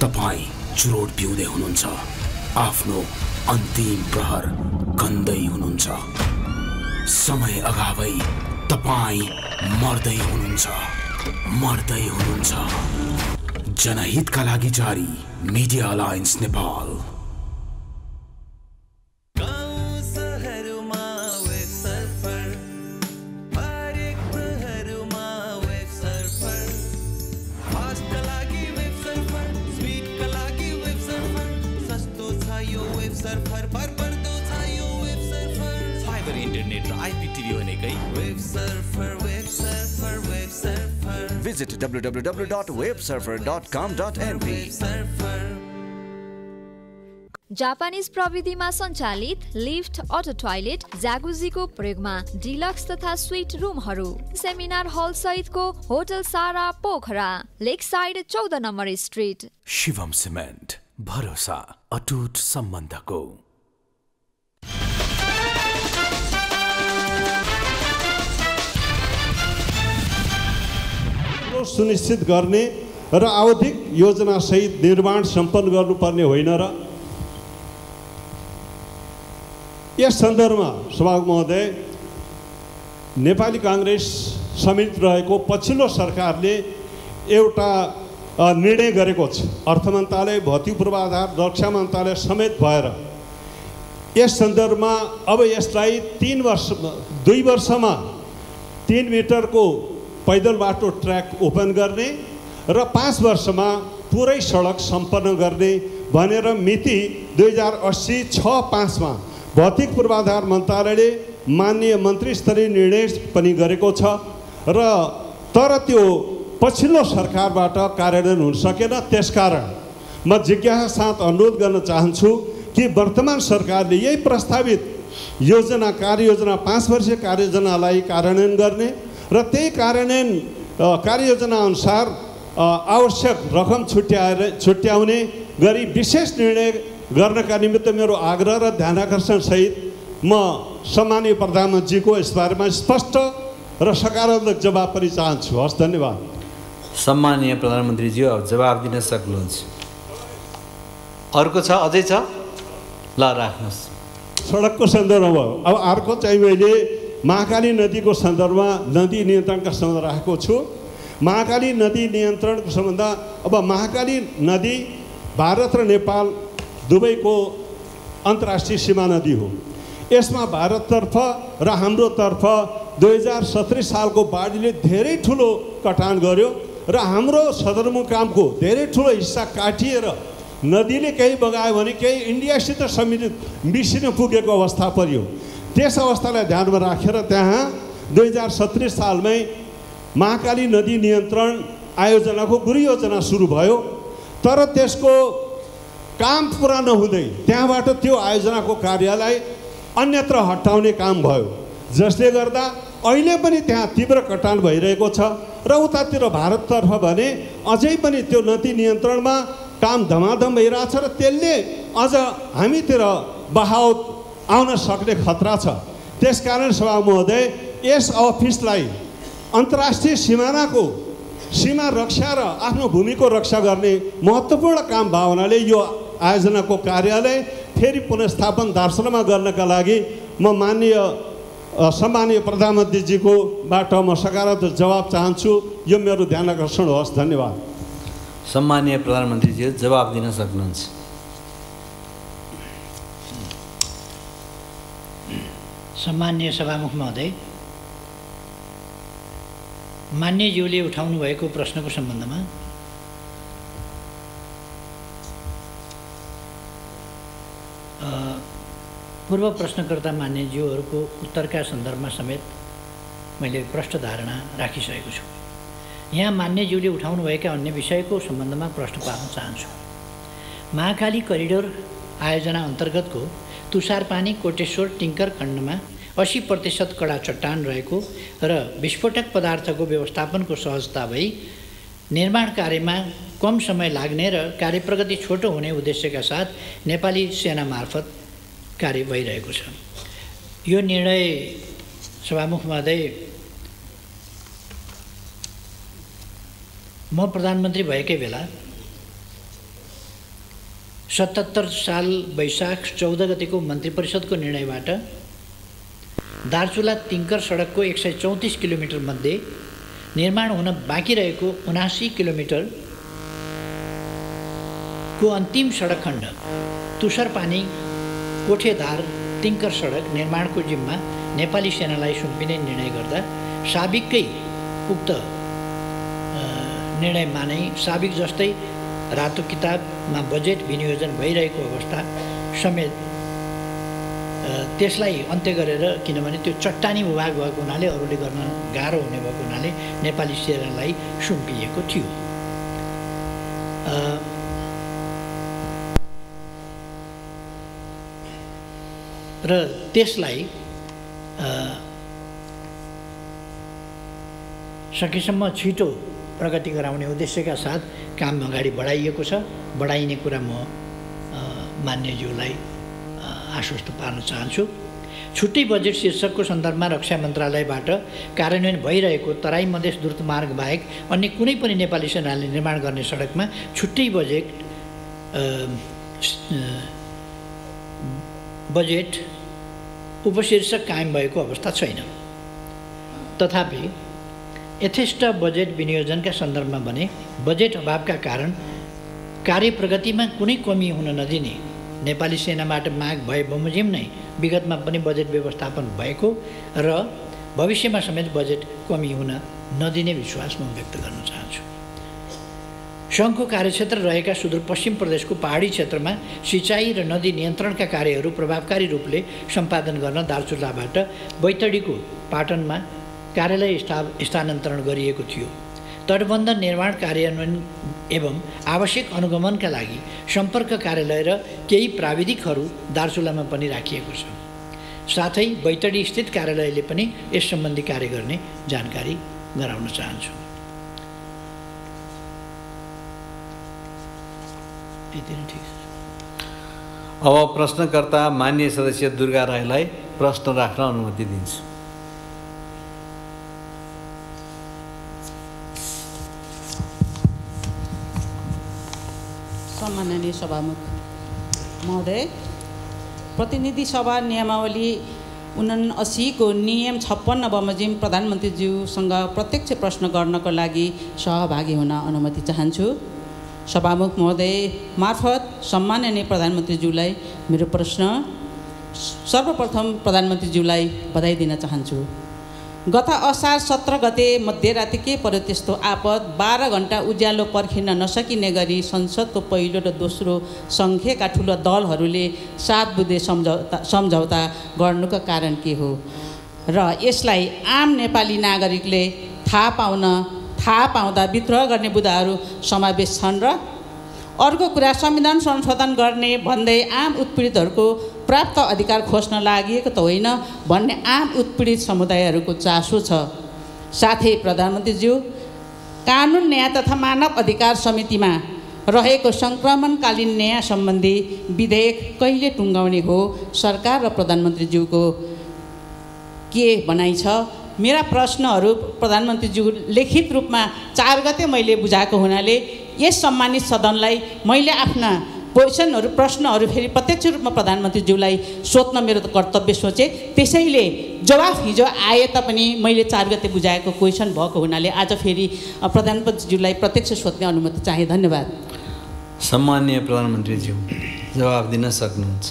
तपाईँ चुरोट पिउँदै हुनुहुन्छ, आफ्नो अन्तिम प्रहर गन्दै हुनुहुन्छ। समय अगावै तपाईँ मर्दै हुनुहुन्छ। जनहितका लागि जारी, media alliance Nepal. Fibre internet र आइपिटिभी भनेकै web surfer. Visit www.websurfer.com.np। Japanese प्रविधिमा सञ्चालित लिफ्ट, अटो टोयलेट, जागुजीको प्रयोगमा डिलक्स तथा स्विट रुमहरू, सेमिनार हल सहितको hotel Sara Pokhara, lake side 14 number street. Shivam cement, भरोसा अटुट सम्बन्धको। सुनिश्चित गर्ने र आवधिक योजनासहित निर्माण सम्पन्न गर्नुपर्ने होइन र यस सन्दर्भमा सभामुख महोदय, नेपाली काङ्ग्रेस समेत रहेको पछिल्लो सरकारले एउटा निर्णय गरेको छ। अर्थ मन्त्रालय, भौतिक पूर्वाधार, रक्षा मन्त्रालय समेत भएर यस सन्दर्भमा अब यसलाई 2 वर्षमा 3 मिटरको पैदल बाटो ट्र्याक ओपन गर्ने र 5 वर्षमा पुरै सडक सम्पन्न गर्ने भनेर मिति 2080-6/5 भौतिक पूर्वाधार मन्त्रालयले माननीय मन्त्री स्तरीय निर्णय पनि गरेको छ र तर त्यो पछिल्लो सरकारबाट कार्यान्वयन हुन सकेन। त्यसकारण म जिज्ञासा साथ अनुरोध गर्न चाहन्छु कि वर्तमान सरकारले यही प्रस्तावित योजना, कार्ययोजना, 5 वर्षीय कार्ययोजनालाई कार्यान्वयन गर्ने र त्यही कार्ययोजना अनुसार आवश्यक रकम छुट्याउने गरी विशेष निर्णय गर्नका निमित्त मेरो आग्रह र ध्यानाकर्षण सहित म सम्माननीय प्रधानमन्त्रीको यसबारेमा स्पष्ट र सकारात्मक जवाब पनि चाहन्छु। हस्, धन्यवाद। सम्माननीय प्रधानमन्त्रीज्यू, अब जवाब दिन सक्नुहुन्छ। अर्को छ? अझै छ? ल, राख्नुहोस्। सडकको सन्दर्भमा अब अर्को चाहिँ मैले महाकाली नदीको सन्दर्भमा नदी नियन्त्रणका सम्बन्ध राखेको छु। महाकाली नदी नियन्त्रणको सम्बन्ध, अब महाकाली नदी भारत र नेपाल दुवैको अन्तर्राष्ट्रिय सीमा नदी हो। यसमा भारततर्फ र हाम्रोतर्फ 2017 सालको बाढीले धेरै ठुलो कटान गर्यो र हाम्रो सदरमुकामको धेरै ठुलो हिस्सा काटिएर नदीले केही बगायो भने केही इन्डियासित मिसिन पुगेको अवस्था पर्यो। त्यस अवस्थालाई ध्यानमा राखेर त्यहाँ 2017 सालमै महाकाली नदी नियन्त्रण आयोजनाको गृह योजना सुरु भयो। तर त्यसको काम पुरा नहुँदै त्यहाँबाट त्यो आयोजनाको कार्यलाई अन्यत्र हटाउने काम भयो, जसले गर्दा अहिले पनि त्यहाँ तीव्र कटान भइरहेको छ र उतातिर भारततर्फ भने अझै पनि त्यो नदी नियन्त्रणमा काम धमाधम भइरहेछ र त्यसले अझ हामीतिर बहाव आउन सक्ने खतरा छ। त्यसकारण सभा महोदय, यस अफिसलाई अन्तर्राष्ट्रिय सीमा रक्षा र आफ्नो भूमिको रक्षा गर्ने महत्त्वपूर्ण काम भावनाले यो आयोजनाको कार्यालय फेरि पुनर्स्थापन दार्चुलामा गर्नका लागि म सम्माननीय प्रधानमन्त्रीजीकोबाट म सकारात्मक जवाब चाहन्छु। यो मेरो ध्यान आकर्षण होस्। धन्यवाद। सम्माननीय प्रधानमन्त्रीजी जवाब दिन सक्नुहुन्छ। सम्माननीय सभामुख महोदय, मान्यज्यूले उठाउनु भएको प्रश्नको सम्बन्धमा पूर्व प्रश्नकर्ता मान्यज्यूहरूको उत्तरका सन्दर्भमा समेत मैले प्रष्ट धारणा राखिसकेको छु। यहाँ मान्यज्यूले उठाउनुभएका अन्य विषयको सम्बन्धमा प्रश्न पार्न चाहन्छु। महाकाली करिडोर आयोजना अन्तर्गतको तुषारपानी कोटेश्वर टिङ्कर खण्डमा 80% कडा चट्टान रहेको र विस्फोटक पदार्थको व्यवस्थापनको सहजता भई निर्माण कार्यमा कम समय लाग्ने र कार्यप्रगति छोटो हुने उद्देश्यका साथ नेपाली सेना मार्फत कार्य भइरहेको छ। यो निर्णय सभामुख महोदय, म प्रधानमन्त्री भएकै बेला 77 साल वैशाख 14 गतेको मन्त्री परिषदको निर्णयबाट दार्चुला तिङ्कर सडकको 134 किलोमिटर मध्ये निर्माण हुन बाँकी रहेको 79 किलोमिटरको अन्तिम सडक खण्ड तुषारपानी कोठेधार तिङ्कर सडक निर्माणको जिम्मा नेपाली सेनालाई सुम्पिने निर्णय गर्दा साबिककै उक्त निर्णयमा नै साबिक जस्तै रातो किताबमा बजेट विनियोजन भइरहेको अवस्था समेत त्यसलाई अन्त्य गरेर, किनभने त्यो चट्टानी भूभाग भएको हुनाले अरूले गर्न गाह्रो हुने भएको हुनाले नेपाली सेनालाई सुम्पिएको थियो। र त्यसलाई सकेसम्म छिटो प्रगति गराउने उद्देश्यका साथ काम अगाडि बढाइएको छ। बढाइने कुरा म मान्यज्यूलाई आश्वस्त पार्न चाहन्छु। छुट्टै बजेट शीर्षकको सन्दर्भमा रक्षा मन्त्रालयबाट कार्यान्वयन भइरहेको तराई मधेस द्रुत मार्ग बाहेक अन्य कुनै पनि नेपाली सेनाले निर्माण गर्ने सडकमा छुट्टै बजेट उपशीर्षक कायम भएको अवस्था छैन। तथापि यथेष्ट बजेट विनियोजनका सन्दर्भमा भने बजेट अभावका कारण कार्य प्रगतिमा कुनै कमी हुन नदिने नेपाली सेनाबाट माग भए बमोजिम नै विगतमा पनि बजेट व्यवस्थापन भएको र भविष्यमा समेत बजेट कमी हुन नदिने विश्वास म व्यक्त गर्न चाहन्छु। सङ्घको कार्यक्षेत्र रहेका सुदूरपश्चिम प्रदेशको पहाडी क्षेत्रमा सिँचाइ र नदी नियन्त्रणका कार्यहरू प्रभावकारी रूपले सम्पादन गर्न दार्चुलाबाट बैतडीको पाटनमा कार्यालय स्थानान्तरण गरिएको थियो। तटबन्ध निर्माण कार्यान्वयन एवं आवश्यक अनुगमनका लागि सम्पर्क कार्यालय र केही प्राविधिकहरू दार्चुलामा पनि राखिएको छ। साथै बैतडी स्थित कार्यालयले पनि यस सम्बन्धी कार्य गर्ने जानकारी गराउन चाहन्छु। अब प्रश्नकर्ता मान्य सदस्य दुर्गा राईलाई प्रश्न राख्न अनुमति दिन्छु। सम्माननीय सभामुख महोदय, प्रतिनिधि सभा नियमावली 79 को नियम 56 बमोजिम प्रधानमन्त्रीज्यूसँग प्रत्यक्ष प्रश्न गर्नको लागि सहभागी हुन अनुमति चाहन्छु। सभामुख महोदय मार्फत सम्माननीय प्रधानमन्त्रीज्यूलाई मेरो प्रश्न। सर्वप्रथम प्रधानमन्त्रीज्यूलाई बधाई दिन चाहन्छु। गत असार 17 गते मध्यराति के पर्यो त्यस्तो आपद 12 घण्टा उज्यालो पर्खिन नसकिने गरी संसदको पहिलो र दोस्रो सङ्ख्याका ठुलो दलहरूले 7 बुँदे सम्झौता गर्नुको कारण के हो र यसलाई आम नेपाली नागरिकले थाहा पाउँदा विद्रोह गर्ने बुँदाहरू समावेश छन् र अर्को कुरा संविधान संशोधन गर्ने भन्दै आम उत्पीडितहरूको प्राप्त अधिकार खोज्न लागि त होइन भन्ने आम उत्पीडित समुदायहरूको चासो छ। साथै प्रधानमन्त्रीज्यू, कानुन न्याय तथा मानव अधिकार समितिमा रहेको सङ्क्रमणकालीन न्याय सम्बन्धी विधेयक कहिले टुङ्गाउने हो? सरकार र प्रधानमन्त्रीज्यूको के भनाइ छ? मेरा प्रश्नहरू प्रधानमन्त्रीज्यू लिखित रूपमा 4 गते मैले बुझाएको हुनाले यस सम्मानित सदनलाई मैले आफ्ना क्वेसनहरू प्रश्नहरू फेरि प्रत्यक्ष रूपमा प्रधानमन्त्रीज्यूलाई सोध्न मेरो कर्तव्य सोचे। त्यसैले जवाफ हिजो आए तापनि मैले 4 गते बुझाएको क्वेसन भएको हुनाले आज फेरि प्रधानमन्त्रीज्यूलाई प्रत्यक्ष सोध्ने अनुमति चाहे। धन्यवाद। सम्माननीय प्रधानमन्त्रीज्यू जवाफ दिन सक्नुहुन्छ।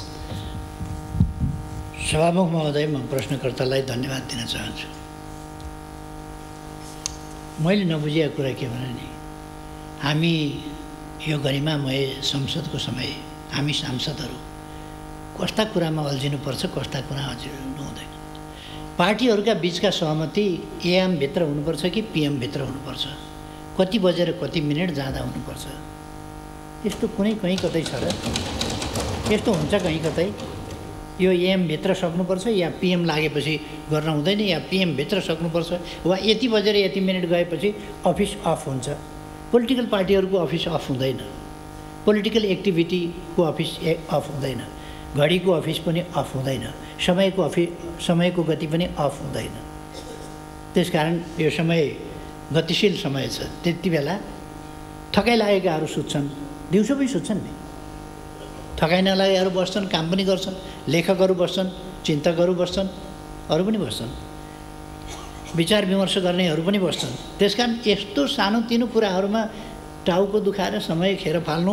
सभामुख महोदय, म प्रश्नकर्तालाई धन्यवाद दिन चाहन्छु। मैले नबुझेको कुरा के भने नि, हामी यो गरिमामय संसदको समय हामी सांसदहरू कस्ता कुरामा अल्झिनुपर्छ, कस्ता कुरा अल्झिनु हुँदैन। पार्टीहरूका बिचका सहमति एएमभित्र हुनुपर्छ कि पिएमभित्र हुनुपर्छ, कति बजेर कति मिनट जाँदा हुनुपर्छ, यस्तो कुनै कहीँ कतै छ र? यस्तो हुन्छ कहीँ कतै? यो एएमभित्र सक्नुपर्छ या पिएम लागेपछि गर्न हुँदैन, या पिएमभित्र सक्नुपर्छ, वा यति बजेर यति मिनट गएपछि अफिस अफ हुन्छ। पोलिटिकल पार्टीहरूको अफिस अफ हुँदैन, पोलिटिकल एक्टिभिटीको अफिस अफ हुँदैन, घडीको अफिस पनि अफ हुँदैन, समयको गति पनि अफ हुँदैन। त्यसकारण यो समय गतिशील समय छ। त्यति बेला थकाइ लागेकाहरू सुत्छन्, दिउँसो पनि सुत्छन् नि, थकाइ नलागेकाहरू बस्छन्, काम पनि गर्छन्, लेखकहरू बस्छन्, चिन्तकहरू बस्छन्, अरू पनि बस्छन्, विचार विमर्श गर्नेहरू पनि बस्छन्। त्यसकारण यस्तो सानोतिनो कुराहरूमा टाउको दुखाएर समय खेर फाल्नु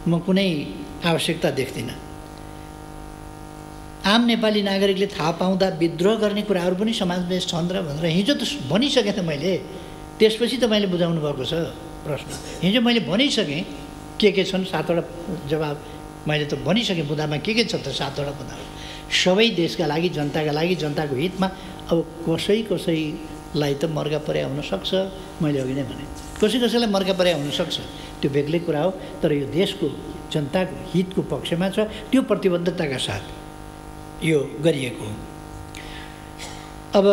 म कुनै आवश्यकता देख्दिनँ। आम नेपाली नागरिकले थाहा पाउँदा विद्रोह गर्ने कुराहरू पनि समाजमा छन् र भनेर हिजो त भनिसकेँ त मैले। त्यसपछि त मैले बुझाउनु भएको छ प्रश्न। हिजो मैले भनिसकेँ के छन्, 7वटा जवाब मैले त भनिसकेँ। बुदामा के छ त 7वटा बुदा। सबै देशका लागि, जनताका लागि, जनताको हितमा। अब कसैलाई त मर्का परे आउन सक्छ, मैले अघि नै भने, कसैलाई मर्का परे आउन सक्छ, त्यो बेग्लै कुरा हो। तर यो देशको जनताको हितको पक्षमा छ, त्यो प्रतिबद्धताका साथ यो गरिएको हो। अब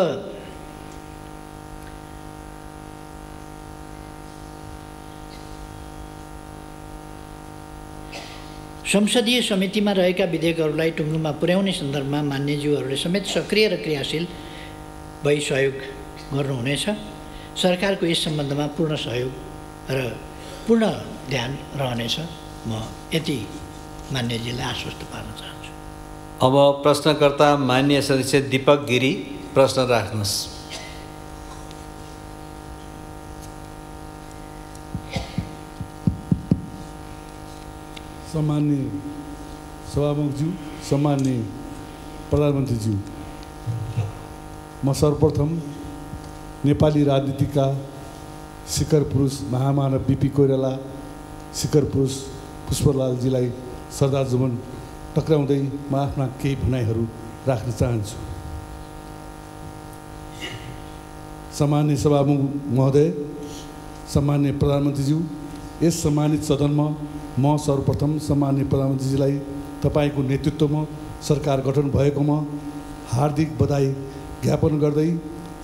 संसदीय समितिमा रहेका विधेयकहरूलाई टुङ्गोमा पुर्याउने सन्दर्भमा मान्यज्यूहरूले समेत सक्रिय र क्रियाशील भई सहयोग गर्नुहुनेछ। सरकारको यस सम्बन्धमा पूर्ण सहयोग र पूर्ण ध्यान रहनेछ। म यति मान्यजीलाई आश्वस्त पार्न चाहन्छु। अब प्रश्नकर्ता मान्य सदस्य दीपक गिरी, प्रश्न राख्नुहोस्। सम्माननीय सभामुखज्यू, सम्माननीय प्रधानमन्त्रीज्यू, म सर्वप्रथम नेपाली राजनीतिका शिखर पुरुष महामानव बिपी कोइराला, शिखर पुरुष पुष्पलालजीलाई श्रद्धासुमन टक्राउँदै म आफ्ना केही भनाइहरू राख्न चाहन्छु। सम्माननीय सभामुख महोदय, सम्माननीय प्रधानमन्त्रीज्यू, यस सम्मानित सदनमा म सर्वप्रथम सम्माननीय प्रधानमन्त्रीजीलाई तपाईँको नेतृत्वमा सरकार गठन भएकोमा हार्दिक बधाई ज्ञापन गर्दै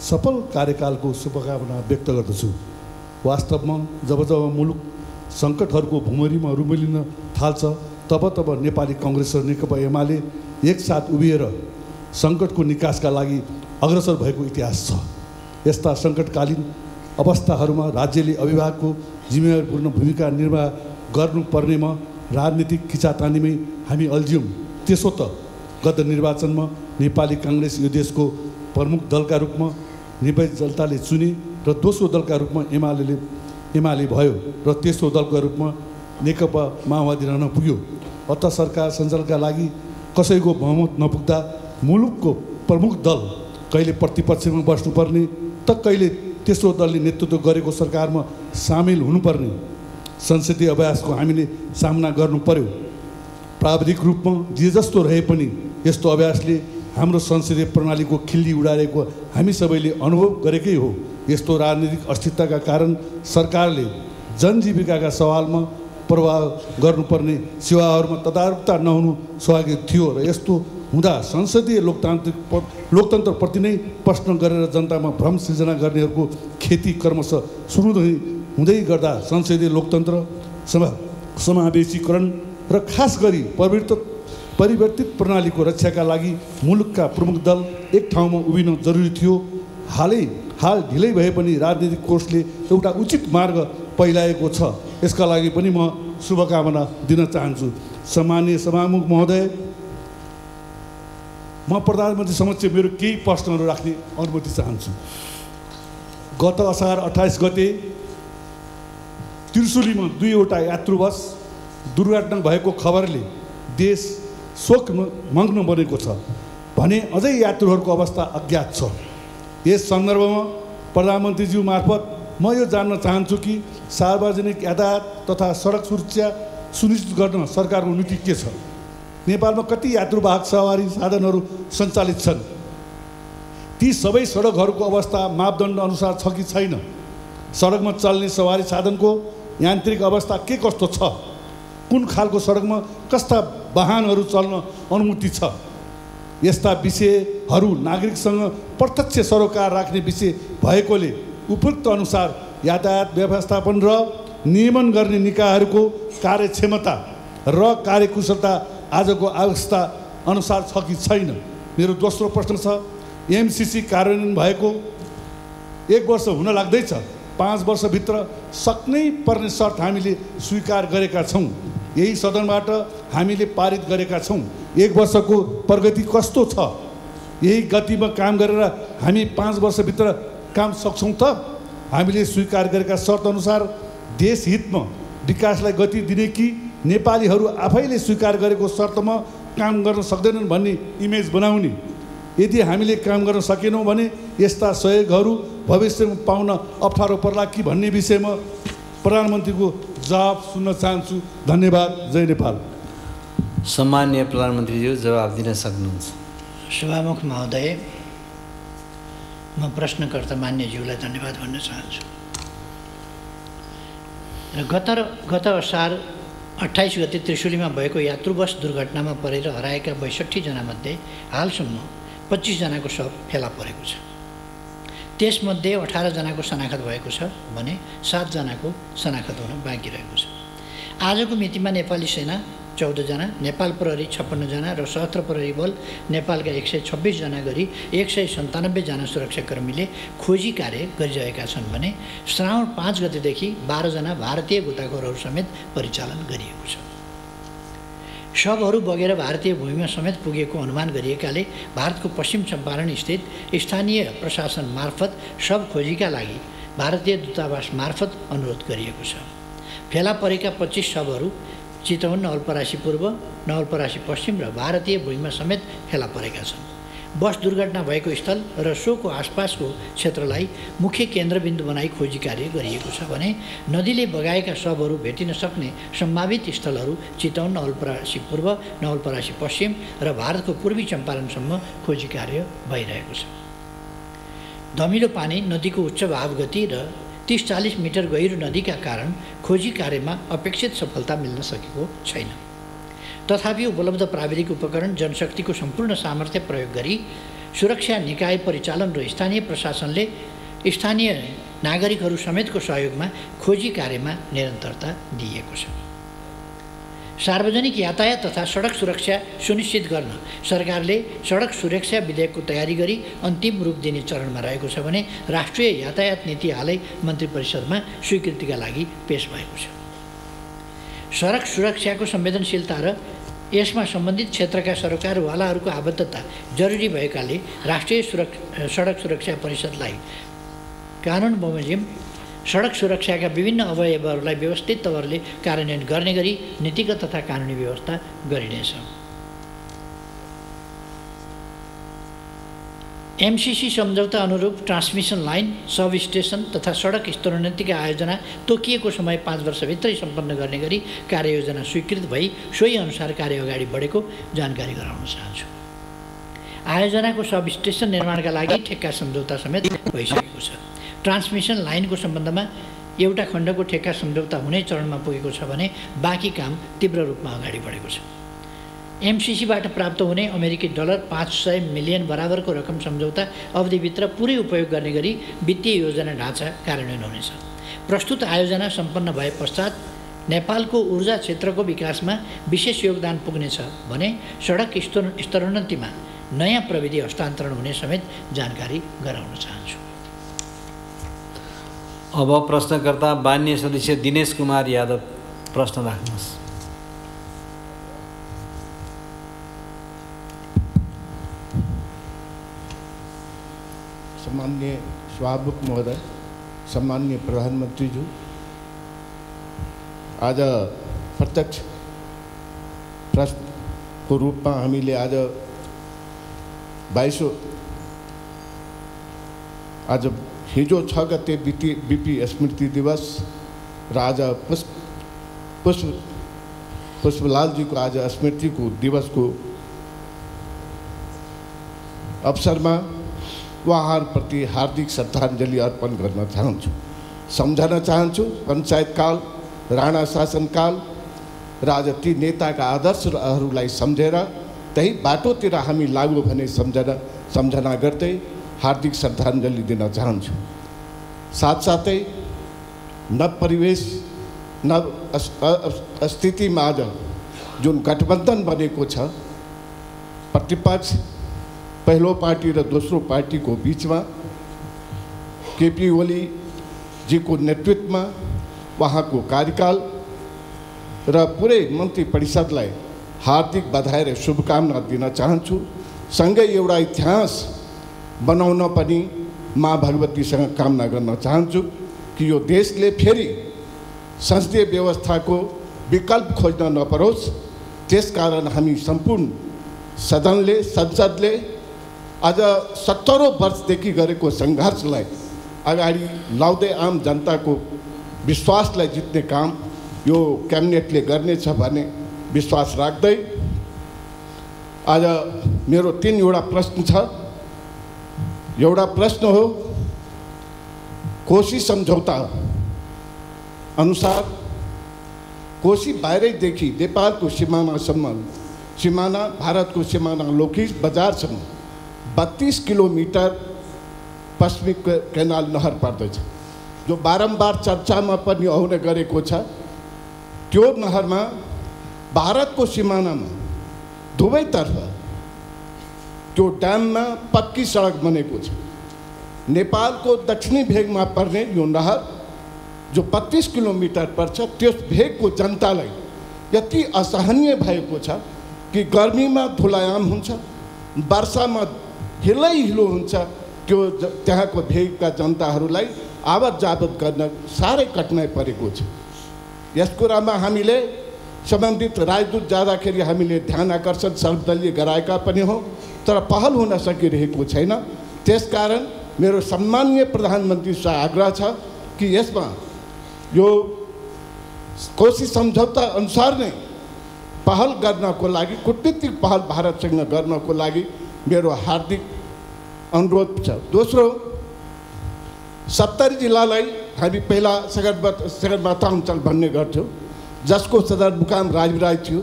सफल कार्यकालको शुभकामना व्यक्त गर्दछु। वास्तवमा जब जब मुलुक सङ्कटहरूको भुमरीमा रुमलिन थाल्छ तब तब नेपाली कङ्ग्रेस र नेकपा एमाले एकसाथ उभिएर सङ्कटको निकासका लागि अग्रसर भएको इतिहास छ। यस्ता सङ्कटकालीन अवस्थाहरूमा राज्यले अभिभावकको जिम्मेवारीपूर्ण भूमिका निर्वाह गर्नुपर्नेमा राजनीतिक खिचातानीमै हामी अल्झ्यौँ। त्यसो त गत निर्वाचनमा नेपाली काङ्ग्रेस यो देशको प्रमुख दलका रूपमा निर्वाचित जनताले चुने र दोस्रो दलका रूपमा एमाले भयो र तेस्रो दलका रूपमा नेकपा माओवादी रहन पुग्यो। अत सरकार सञ्चालनका लागि कसैको बहुमत नपुग्दा मुलुकको प्रमुख दल कहिले प्रतिपक्षमा बस्नुपर्ने त कहिले तेस्रो दलले नेतृत्व गरेको सरकारमा सामेल हुनुपर्ने संसदीय अभ्यासको हामीले सामना गर्नु पर्यो। प्राविधिक रूपमा जे जस्तो रहे पनि यस्तो अभ्यासले हाम्रो संसदीय प्रणालीको खिल्ली उडारेको हामी सबैले अनुभव गरेकै हो। यस्तो राजनीतिक अस्थिरताका कारण सरकारले जनजीविकाका सवालमा प्रवाह गर्नुपर्ने सेवाहरूमा तदारुकता नहुनु स्वाभाविक थियो र यस्तो हुँदा संसदीय लोकतन्त्रप्रति नै प्रश्न गरेर जनतामा भ्रम सृजना गर्नेहरूको खेती क्रमशः सुरु हुँदै गर्दा संसदीय लोकतन्त्र समावेशीकरण र खास गरी परिवर्तित प्रणालीको रक्षाका लागि मुलुकका प्रमुख दल एक ठाउँमा उभिन जरुरी थियो। हाल ढिलै भए पनि राजनीतिक कोर्सले एउटा उचित मार्ग पहिलाएको छ। यसका लागि पनि म शुभकामना दिन चाहन्छु। सम्माननीय सभामुख महोदय, म प्रधानमन्त्री समक्ष मेरो केही प्रश्नहरू राख्ने अनुमति चाहन्छु। गत असार 28 गते त्रिशुलीमा 2वटा यात्रुबस दुर्घटना भएको खबरले देश शोकमग्न बनेको छ भने अझै यात्रुहरूको अवस्था अज्ञात छ। यस सन्दर्भमा प्रधानमन्त्रीज्यू मार्फत म यो जान्न चाहन्छु कि सार्वजनिक यातायात तथा सडक सुरक्षा सुनिश्चित गर्न सरकारको नीति के छ? नेपालमा कति यात्रुवाहक सवारी साधनहरू सञ्चालित छन्? ती सबै सडकहरूको अवस्था मापदण्ड अनुसार छ कि छैन? सडकमा चल्ने सवारी साधनको यान्त्रिक अवस्था के कस्तो छ? कुन खालको सडकमा कस्ता वाहनहरू चल्न अनुमति छ? यस्ता विषयहरू नागरिकसँग प्रत्यक्ष सरोकार राख्ने विषय भएकोले उपयुक्त अनुसार यातायात व्यवस्थापन र नियमन गर्ने निकायहरूको कार्यक्षमता र कार्यकुशलता आजको अवस्था अनुसार छ कि छैन? मेरो दोस्रो प्रश्न छ, एमसिसी कार्यान्वयन भएको 1 वर्ष हुन लाग्दैछ। 5 वर्षभित्र सक्नै पर्ने शर्त हामीले स्वीकार गरेका छौँ। यही सदनबाट हामीले पारित गरेका छौँ। 1 वर्षको प्रगति कस्तो छ? यही गतिमा काम गरेर हामी 5 वर्षभित्र काम सक्छौँ त? हामीले स्वीकार गरेका शर्त अनुसार देश हितमा विकासलाई गति दिने कि नेपालीहरू आफैले स्वीकार गरेको शर्तमा काम गर्न सक्दैनन् भन्ने इमेज बनाउने? यदि हामीले काम गर्न सकेनौँ भने यस्ता सहयोगहरू भविष्यमा पाउन अप्ठ्यारो पर्ला कि भन्ने विषयमा प्रधानमन्त्रीको जवाब सुन्न चाहन्छु। धन्यवाद। जय नेपाल। सम्माननीय प्रधानमन्त्रीज्यू जवाब दिन सक्नुहुन्छ। सभामुख महोदय, म प्रश्नकर्ता मान्यज्यूलाई धन्यवाद भन्न चाहन्छु। गत असार 28 गते त्रिशुलीमा भएको यात्रु बस दुर्घटनामा परेर हराएका 62 जनामध्ये हालसम्म 25 जनाको शव फेला परेको छ। त्यसमध्ये 18 जनाको शनाखत भएको छ भने 7 जनाको शनाखत हुन बाँकी रहेको छ। आजको मितिमा नेपाली सेना 14 जना, नेपाल प्रहरी 56 जना र सशस्त्र प्रहरी बल नेपालका 126 जना गरी 197 जना सुरक्षाकर्मीले खोजी कार्य गरिरहेका छन् भने श्रावण 5 गतेदेखि 12 जना भारतीय गोताखोरहरू समेत परिचालन गरिएको छ। शवहरू बगेर भारतीय भूमिमा समेत पुगेको अनुमान गरिएकाले भारतको पश्चिम चम्पारण स्थित स्थानीय प्रशासन मार्फत शव खोजीका लागि भारतीय दूतावास मार्फत अनुरोध गरिएको छ। फेला परेका 25 शवहरू चितवन, नवलपरासी पूर्व, नवलपरासी पश्चिम र भारतीय भूमिमा समेत फेला परेका छन्। बस दुर्घटना भएको स्थल र सोको आसपासको क्षेत्रलाई मुख्य केन्द्रबिन्दु बनाई खोजी कार्य गरिएको छ भने नदीले बगाएका शवहरू भेटिन सक्ने सम्भावित स्थलहरू चितवन, नवलपरासी पूर्व, नवलपरासी पश्चिम र भारतको पूर्वी चम्पारणसम्म खोजी कार्य भइरहेको छ। धमिलो पानी, नदीको उच्च भाव गति र 30-40 मिटर गहिरो नदीका कारण खोजी कार्यमा अपेक्षित सफलता मिल्न सकेको छैन। तथापि उपलब्ध प्राविधिक उपकरण, जनशक्तिको सम्पूर्ण सामर्थ्य प्रयोग गरी सुरक्षा निकाय परिचालन र स्थानीय प्रशासनले स्थानीय नागरिकहरू समेतको सहयोगमा खोजी कार्यमा निरन्तरता दिएको छ। सार्वजनिक यातायात तथा सडक सुरक्षा सुनिश्चित गर्न सरकारले सडक सुरक्षा विधेयकको तयारी गरी अन्तिम रूप दिने चरणमा रहेको छ भने राष्ट्रिय यातायात नीति हालै मन्त्री परिषदमा स्वीकृतिका लागि पेश भएको छ। सडक सुरक्षाको संवेदनशीलता र यसमा सम्बन्धित क्षेत्रका सरकारवालाहरूको आबद्धता जरुरी भएकाले राष्ट्रिय सडक सुरक्षा परिषदलाई कानुन बमोजिम सडक सुरक्षाका विभिन्न अवयवहरूलाई व्यवस्थित तवरले कार्यान्वयन गर्ने गरी नीतिगत तथा कानुनी व्यवस्था गरिनेछ। एमसिसी सम्झौता अनुरूप ट्रान्समिसन लाइन, सब स्टेसन तथा सडक स्तरोन्नतिका आयोजना तोकिएको समय 5 वर्षभित्रै सम्पन्न गर्ने गरी कार्ययोजना स्वीकृत भई सोही अनुसार कार्य अगाडि बढेको जानकारी गराउन चाहन्छु। आयोजनाको सब स्टेसन निर्माणका लागि ठेक्का सम्झौता समेत भइसकेको छ। ट्रान्समिसन लाइनको सम्बन्धमा एउटा खण्डको ठेक्का सम्झौता हुने चरणमा पुगेको छ भने बाँकी काम तीव्र रूपमा अगाडि बढेको छ। एमसिसीबाट प्राप्त हुने अमेरिकी डलर 500 मिलियन बराबरको रकम सम्झौता अवधिभित्र पुरै उपयोग गर्ने गरी वित्तीय योजना ढाँचा कार्यान्वयन हुनेछ। प्रस्तुत आयोजना सम्पन्न भए पश्चात नेपालको ऊर्जा क्षेत्रको विकासमा विशेष योगदान पुग्नेछ भने सडक स्तरोन्नतिमा नयाँ प्रविधि हस्तान्तरण हुने समेत जानकारी गराउन चाहन्छु। अब प्रश्नकर्ता माननीय सदस्य दिनेश कुमार यादव प्रश्न राख्नुहोस्। सम्माननीय सभामुख महोदय, सम्माननीय प्रधानमन्त्रीज्यू, आज प्रत्यक्ष प्रश्नको रूपमा हामीले आज 22 आज हिजो 6 गते बिपी स्मृति दिवस र आज पुष्पलालजीको आज स्मृतिको दिवसको अवसरमा उहाँहरूप्रति हार्दिक श्रद्धाञ्जली अर्पण गर्न चाहन्छु। सम्झन चाहन्छु पञ्चायतकाल, राणा शासनकाल र आज ती नेताका आदर्शहरूलाई सम्झेर त्यही बाटोतिर हामी लागु भने सम्झना गर्दै हार्दिक श्रद्धाञ्जली दिन चाहन्छु। साथसाथै नव परिवेश नव स्थितिमा आज जुन गठबन्धन बनेको छ, प्रतिपक्ष पहिलो पार्टी र दोस्रो पार्टीको बिचमा केपी ओलीजीको नेतृत्वमा उहाँको कार्यकाल र पुरै मन्त्री परिषदलाई हार्दिक बधाई र शुभकामना दिन चाहन्छु। सँगै एउटा इतिहास बनाउन पनि माँ भगवतीसँग कामना गर्न चाहन्छु कि यो देशले फेरि संसदीय व्यवस्थाको विकल्प खोज्न नपरोस्। त्यसकारण हामी सम्पूर्ण संसदले आज 70 वर्षदेखि गरेको सङ्घर्षलाई अगाडि लाउँदै आम जनताको विश्वासलाई जित्ने काम यो क्याबिनेटले गर्नेछ भन्ने विश्वास राख्दै आज मेरो 3वटा प्रश्न छ। एउटा प्रश्न हो, कोशी सम्झौता अनुसार कोशी बाहिरैदेखि नेपालको सिमाना भारतको सिमाना लोकिस बजारसम्म 32 किलोमिटर पश्चिमी केनाल नहर पर्दछ, जो बारम्बार चर्चामा पनि आउने गरेको छ। त्यो नहरमा भारतको सिमानामा दुवैतर्फ त्यो ड्याममा पक्की सडक बनेको छ। नेपालको दक्षिणी भेगमा पर्ने यो नहर जो 32 किलोमिटर पर्छ, त्यस भेगको जनतालाई यति असहनीय भएको छ कि गर्मीमा धुलायाम हुन्छ, वर्षामा हिलो हुन्छ। त्यो त्यहाँको भेगका जनताहरूलाई आवत जावत गर्न साह्रै कठिनाइ परेको छ। यस कुरामा हामीले सम्बन्धित राजदूत जाँदाखेरि हामीले ध्यान आकर्षण सर्वदलीय गराएका पनि हो, तर पहल हुन सकिरहेको छैन। त्यसकारण मेरो सम्माननीय प्रधानमन्त्रीसँग आग्रह छ कि यसमा यो कोशी सम्झौता अनुसार नै पहल गर्नको लागि, कूटनीतिक पहल भारतसँग गर्नको लागि मेरो हार्दिक अनुरोध छ। दोस्रो, 70 जिल्लालाई हामी पहिला सगरमाथा अञ्चल भन्ने गर्थ्यौँ, जसको सदरमुकाम राजविराज थियो।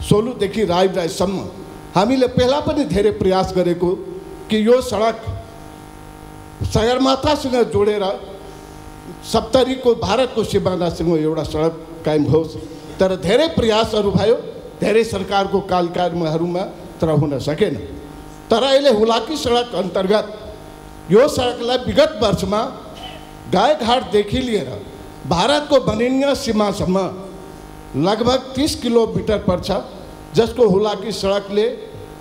सोलुदेखि राजविराजसम्म हामीले पहिला पनि धेरै प्रयास गरेको कि यो सडक सगरमाथासँग जोडेर 70 को भारतको सिमानासँग एउटा सडक कायम होस्। तर धेरै प्रयासहरू भयो, धेरै सरकारको कार्यक्रमहरूमा, तर हुन सकेन। तर अहिले हुलाकी सडक अन्तर्गत यो सडकलाई विगत वर्षमा गाईघाटदेखि लिएर भारतको बनिनिया सीमासम्म लगभग 30 किलोमिटर पर्छ, जसको हुलाकी सडकले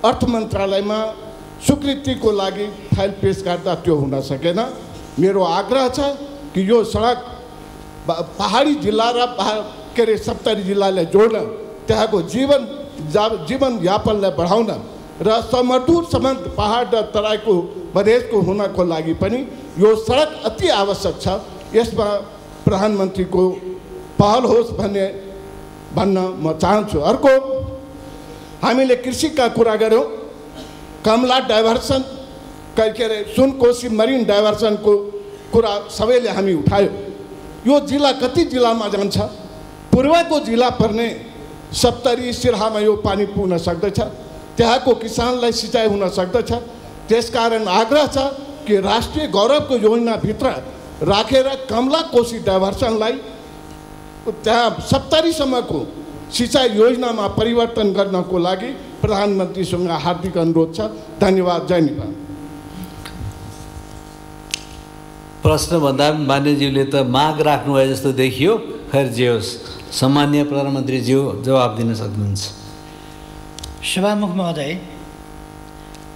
अर्थ मन्त्रालयमा स्वीकृतिको लागि फाइल पेश गर्दा त्यो हुन सकेन। मेरो आग्रह छ कि यो सडक पहाडी जिल्ला र 70 जिल्लालाई जोड्न, त्यहाँको जीवनयापनलाई बढाउन र समदूर सम्बन्ध पहाड र तराईको प्रदेशको हुनको लागि पनि यो सडक अति आवश्यक छ। यसमा प्रधानमन्त्रीको पहल होस् भन्न म चाहन्छु। अर्को, हामीले कृषिका कुरा गऱ्यौँ। कमला डाइभर्सन के अरे सुनकोशी मरिन डाइभर्सनको कुरा सबैले हामी उठायो। यो जिल्ला कति जिल्लामा जान्छ? पूर्वको जिल्ला पर्ने सप्तरी सिरहामा यो पानी पुग्न सक्दछ, त्यहाँको किसानलाई सिँचाइ हुन सक्दछ। त्यसकारण आग्रह छ कि राष्ट्रिय गौरवको योजनाभित्र राखेर कमला कोशी डाइभर्सनलाई त्यहाँ 70सम्मको सिँचाइ योजनामा परिवर्तन गर्नको लागि प्रधानमन्त्रीसँग हार्दिक अनुरोध छ। धन्यवाद। जय नेपाल। प्रश्नभन्दा मान्यज्यूले त माग राख्नुभयो जस्तो देखियो। खैर जे होस्, सम्माननीय प्रधानमन्त्रीज्यू जवाब दिन सक्नुहुन्छ। सभामुख महोदय,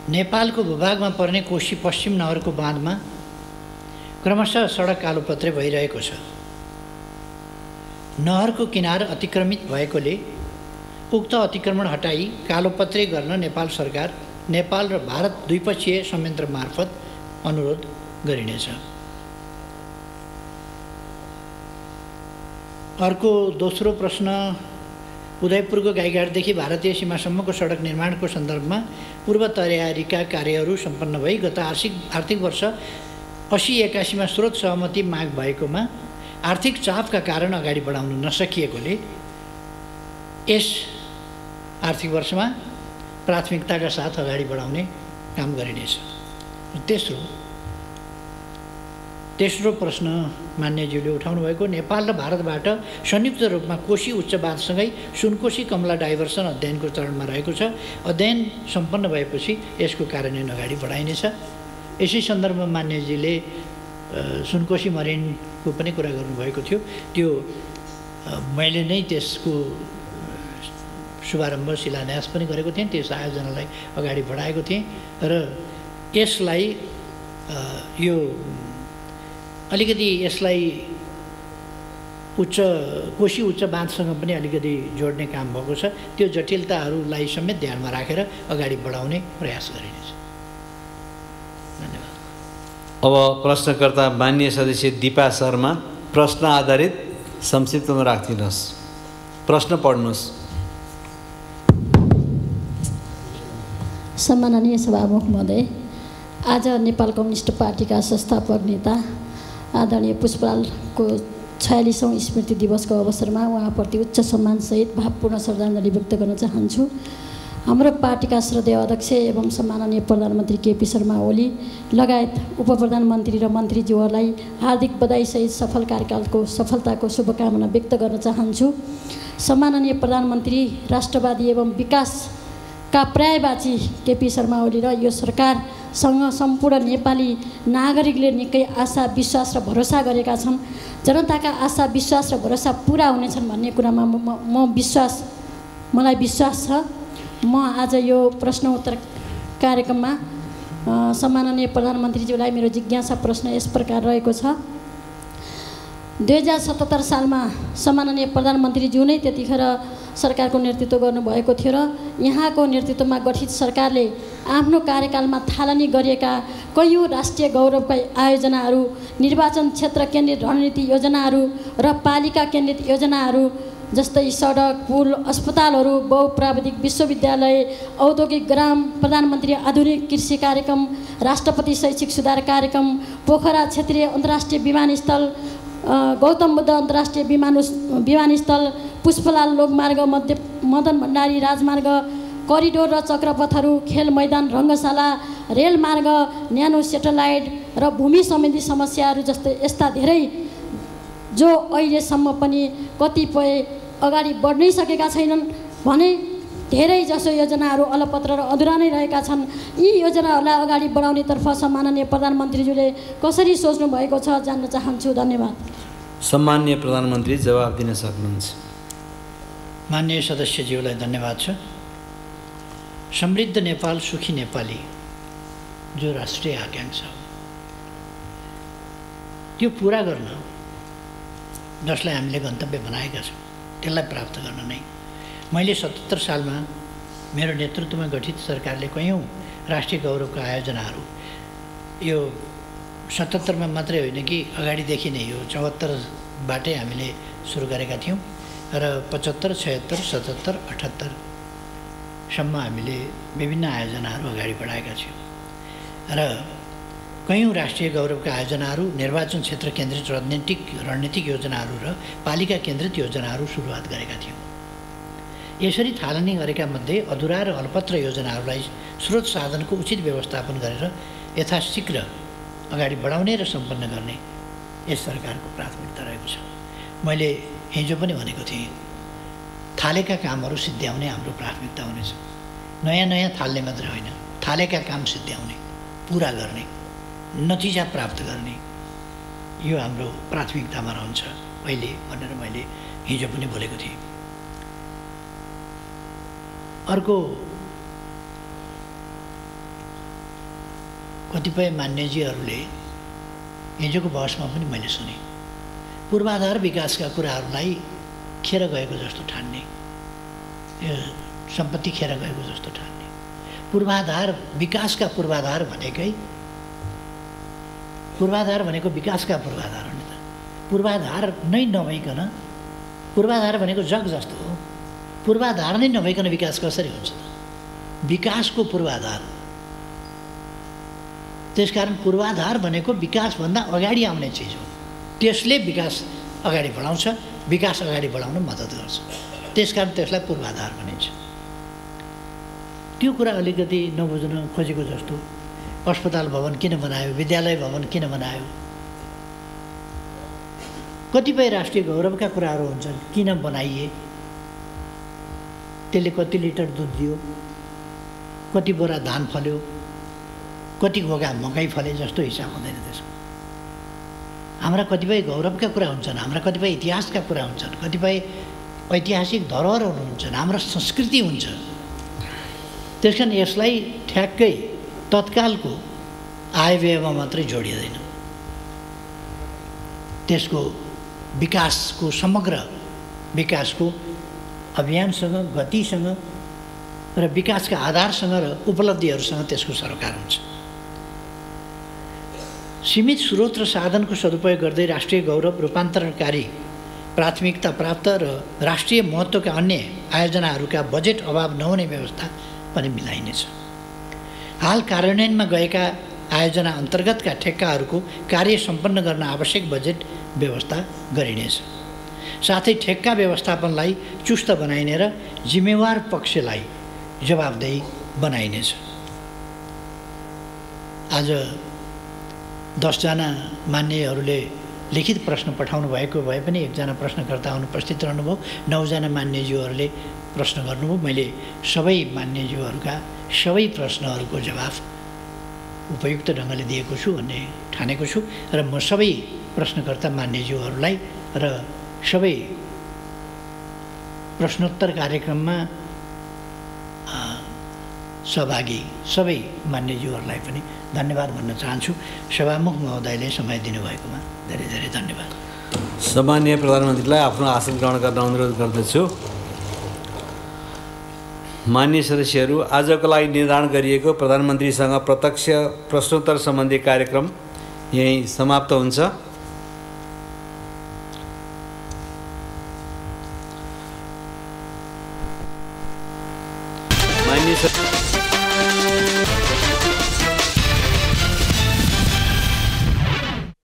नेपालको भूभागमा पर्ने कोशी पश्चिम नहरको बाँधमा क्रमशः सडक कालोपत्रे भइरहेको छ। नहरको किनार अतिक्रमित भएकोले उक्त अतिक्रमण हटाई कालोपत्रे गर्न नेपाल सरकार, नेपाल र भारत द्विपक्षीय संयन्त्र मार्फत अनुरोध गरिनेछ। अर्को दोस्रो प्रश्न, उदयपुरको गाईघाटदेखि भारतीय सीमासम्मको सडक निर्माणको सन्दर्भमा पूर्व तयारीका कार्यहरू सम्पन्न भई गत आर्थिक वर्ष 80-81 स्रोत सहमति माग भएकोमा आर्थिक चापका कारण अगाडि बढाउन नसकिएकोले यस आर्थिक वर्षमा प्राथमिकताका साथ अगाडि बढाउने काम गरिनेछ। तेस्रो प्रश्न मान्यज्यूले उठाउनु भएको, नेपाल र भारतबाट संयुक्त रूपमा कोशी उच्च बाँधसँगै सुनकोशी कमला डाइभर्सन अध्ययनको चरणमा रहेको छ। अध्ययन सम्पन्न भएपछि यसको कार्यान्वयन अगाडि बढाइनेछ। यसै सन्दर्भमा मान्यजीले सुनकोशी मरिनको पनि कुरा गर्नुभएको थियो। त्यो मैले नै त्यसको शुभारम्भ शिलान्यास पनि गरेको थिएँ, त्यस आयोजनालाई अगाडि बढाएको थिएँ र यसलाई यो अलिकति यसलाई कोशी उच्च बाँधसँग पनि अलिकति जोड्ने काम भएको छ। त्यो जटिलताहरूलाई समेत ध्यानमा राखेर अगाडि बढाउने प्रयास गरिनेछ। धन्यवाद। अब प्रश्नकर्ता माननीय सदस्य दीपा शर्मा, प्रश्न आधारित संक्षिप्तमा राखिदिनुहोस्। प्रश्न पढ्नुहोस्। सम्माननीय सभामुख महोदय, आज नेपाल कम्युनिस्ट पार्टीका संस्थापक नेता आदरणीय पुष्पलालको 46औं स्मृति दिवसको अवसरमा उहाँप्रति उच्च सम्मानसहित भावपूर्ण श्रद्धाञ्जली व्यक्त गर्न चाहन्छु। हाम्रो पार्टीका श्रद्धेय अध्यक्ष एवं सम्माननीय प्रधानमन्त्री केपी शर्मा ओली लगायत उप प्रधानमन्त्री र मन्त्रीज्यूहरूलाई हार्दिक बधाईसहित सफल कार्यकालको सफलताको शुभकामना व्यक्त गर्न चाहन्छु। सम्माननीय प्रधानमन्त्री, राष्ट्रवादी एवं विकासका पर्यायवाची केपी शर्मा ओली र यो सरकारसँग सम्पूर्ण नेपाली नागरिकले निकै आशा, विश्वास र भरोसा गरेका छन्। जनताका आशा, विश्वास र भरोसा पुरा हुनेछन् भन्ने कुरामा मलाई विश्वास छ। म आज यो प्रश्न उत्तर कार्यक्रममा सम्माननीय प्रधानमन्त्रीज्यूलाई मेरो जिज्ञासा प्रश्न यस प्रकार रहेको छ। 2077 सालमा सम्माननीय प्रधानमन्त्रीज्यू नै त्यतिखेर सरकारको नेतृत्व गर्नुभएको थियो र यहाँको नेतृत्वमा गठित सरकारले आफ्नो कार्यकालमा थालनी गरिएका कैयौँ राष्ट्रिय गौरवका आयोजनाहरू, निर्वाचन क्षेत्र केन्द्रित रणनीति योजनाहरू र पालिका केन्द्रित योजनाहरू जस्तै सडक, पुल, अस्पतालहरू, बहुप्राविधिक विश्वविद्यालय, औद्योगिक ग्राम, प्रधानमन्त्री आधुनिक कृषि कार्यक्रम, राष्ट्रपति शैक्षिक सुधार कार्यक्रम, पोखरा क्षेत्रीय अन्तर्राष्ट्रिय विमानस्थल, गौतम बुद्ध अन्तर्राष्ट्रिय विमानस्थल, पुष्पलाल लोकमार्ग, मदन भण्डारी राजमार्ग, करिडोर र चक्रपथहरू, खेल मैदान, रङ्गशाला, रेलमार्ग, न्यानो सेटेलाइट र भूमि सम्बन्धी समस्याहरू जस्तै यस्ता धेरै जो अहिलेसम्म पनि कतिपय अगाडि बढ्नै सकेका छैनन् भने धेरै जसो योजनाहरू अलपत्र र अधुरा नै रहेका छन्। यी योजनाहरूलाई अगाडि बढाउनेतर्फ सम्माननीय प्रधानमन्त्रीज्यूले कसरी सोच्नु भएको छ जान्न चाहन्छु। धन्यवाद। सम्माननीय प्रधानमन्त्री जवाब दिन सक्नुहुन्छ। माननीय सदस्यज्यूलाई धन्यवाद छ। समृद्ध नेपाल, सुखी नेपाली जो राष्ट्रिय आकांक्षा हो, त्यो पुरा गर्न जसलाई हामीले गन्तव्य बनाएका छौँ त्यसलाई प्राप्त गर्न नै मैले 77 सालमा मेरो नेतृत्वमा गठित सरकारले कैयौँ राष्ट्रिय गौरवका आयोजनाहरू, यो 77मा मात्रै होइन कि अगाडिदेखि नै यो 74बाटै हामीले सुरु गरेका थियौँ र 75, 76, 77, 78सम्म हामीले विभिन्न आयोजनाहरू अगाडि बढाएका थियौँ र कयौँ राष्ट्रिय गौरवका आयोजनाहरू, निर्वाचन क्षेत्र केन्द्रित रणनीतिक योजनाहरू र पालिका केन्द्रित योजनाहरू सुरुवात गरेका थियौँ। यसरी थालनी गरेका मध्ये अधुरा र अल्पत्र योजनाहरूलाई स्रोत साधनको उचित व्यवस्थापन गरेर यथाशीघ्र अगाडि बढाउने र सम्पन्न गर्ने यस सरकारको प्राथमिकता रहेको छ। मैले हिजो पनि भनेको थिएँ, थालेका कामहरू सिद्ध्याउने हाम्रो प्राथमिकता हुनेछ। नयाँ थाल्ने मात्र होइन, थालेका काम सिद्ध्याउने, पुरा गर्ने, नतिजा प्राप्त गर्ने, यो हाम्रो प्राथमिकतामा रहन्छ अहिले भनेर मैले हिजो पनि बोलेको थिएँ। अर्को, कतिपय मान्यजीहरूले हिजोको बहसमा पनि मैले सुने, पूर्वाधार विकासका कुराहरूलाई खेर गएको जस्तो ठान्ने, यो सम्पत्ति खेर गएको जस्तो ठान्ने। पूर्वाधार विकासका पूर्वाधार भनेको विकासका पूर्वाधार हो नि त। पूर्वाधार नै नभइकन, पूर्वाधार भनेको जग जस्तो हो, पूर्वाधार नै नभइकन विकास कसरी हुन्छ त? विकासको पूर्वाधार। त्यसकारण पूर्वाधार भनेको विकासभन्दा अगाडि आउने चिज हो। त्यसले विकास अगाडि बढाउँछ, विकास अगाडि बढाउन मद्दत गर्छ। त्यसकारण त्यसलाई पूर्वाधार भनिन्छ। त्यो कुरा अलिकति नबुझ्न खोजेको जस्तो, अस्पताल भवन किन बनायो, विद्यालय भवन किन बनायो, कतिपय राष्ट्रिय गौरवका कुराहरू हुन्छन्, किन बनाइए, त्यसले कति लिटर दुध दियो, कति बोरा धान फल्यो, कति घोगा मकै फले जस्तो हिसाब हुँदैन त्यसको। हाम्रा कतिपय गौरवका कुरा हुन्छन्, हाम्रा कतिपय इतिहासका कुरा हुन्छन्, कतिपय ऐतिहासिक धरोहरहरू हुन्छन्, हाम्रो संस्कृति हुन्छ। त्यस कारण यसलाई ठ्याक्कै तत्कालको आयव्ययमा मात्रै जोडिँदैन। त्यसको विकासको समग्र विकासको अभियानसँग, गतिसँग र विकासका आधारसँग र उपलब्धिहरूसँग त्यसको सरोकार हुन्छ। सीमित स्रोत र साधनको सदुपयोग गर्दै राष्ट्रिय गौरव रूपान्तरणकारी प्राथमिकता प्राप्त र राष्ट्रिय महत्त्वका अन्य आयोजनाहरूका बजेट अभाव नहुने व्यवस्था पनि मिलाइनेछ। हाल कार्यान्वयनमा गएका आयोजना अन्तर्गतका ठेक्काहरूको कार्य सम्पन्न गर्न आवश्यक बजेट व्यवस्था गरिनेछ। साथै ठेक्का व्यवस्थापनलाई चुस्त बनाइने र जिम्मेवार पक्षलाई जवाबदेही बनाइनेछ। आज 10 जना मान्यहरूले लिखित प्रश्न पठाउनु भएको भए पनि एकजना प्रश्नकर्ता अनुपस्थित रहनुभयो, 9 जना मान्यज्यूहरूले प्रश्न गर्नुभयो। मैले सबै मान्यज्यूहरूका सबै प्रश्नहरूको जवाफ उपयुक्त ढङ्गले दिएको छु भन्ने ठानेको छु र म सबै प्रश्नकर्ता मान्यज्यूहरूलाई र सबै प्रश्नोत्तर कार्यक्रममा सहभागी सबै मान्यज्यूहरूलाई पनि धन्यवाद भन्न चाहन्छु। सभामुख महोदयले समय दिनुभएकोमा धेरै धेरै धन्यवाद। सम्माननीय प्रधानमन्त्रीलाई आफ्नो आसन ग्रहण गर्न अनुरोध गर्दछु। मान्य सदस्यहरू, आजको लागि निर्धारण गरिएको प्रधानमन्त्रीसँग प्रत्यक्ष प्रश्नोत्तर सम्बन्धी कार्यक्रम यहीँ समाप्त हुन्छ। मान्य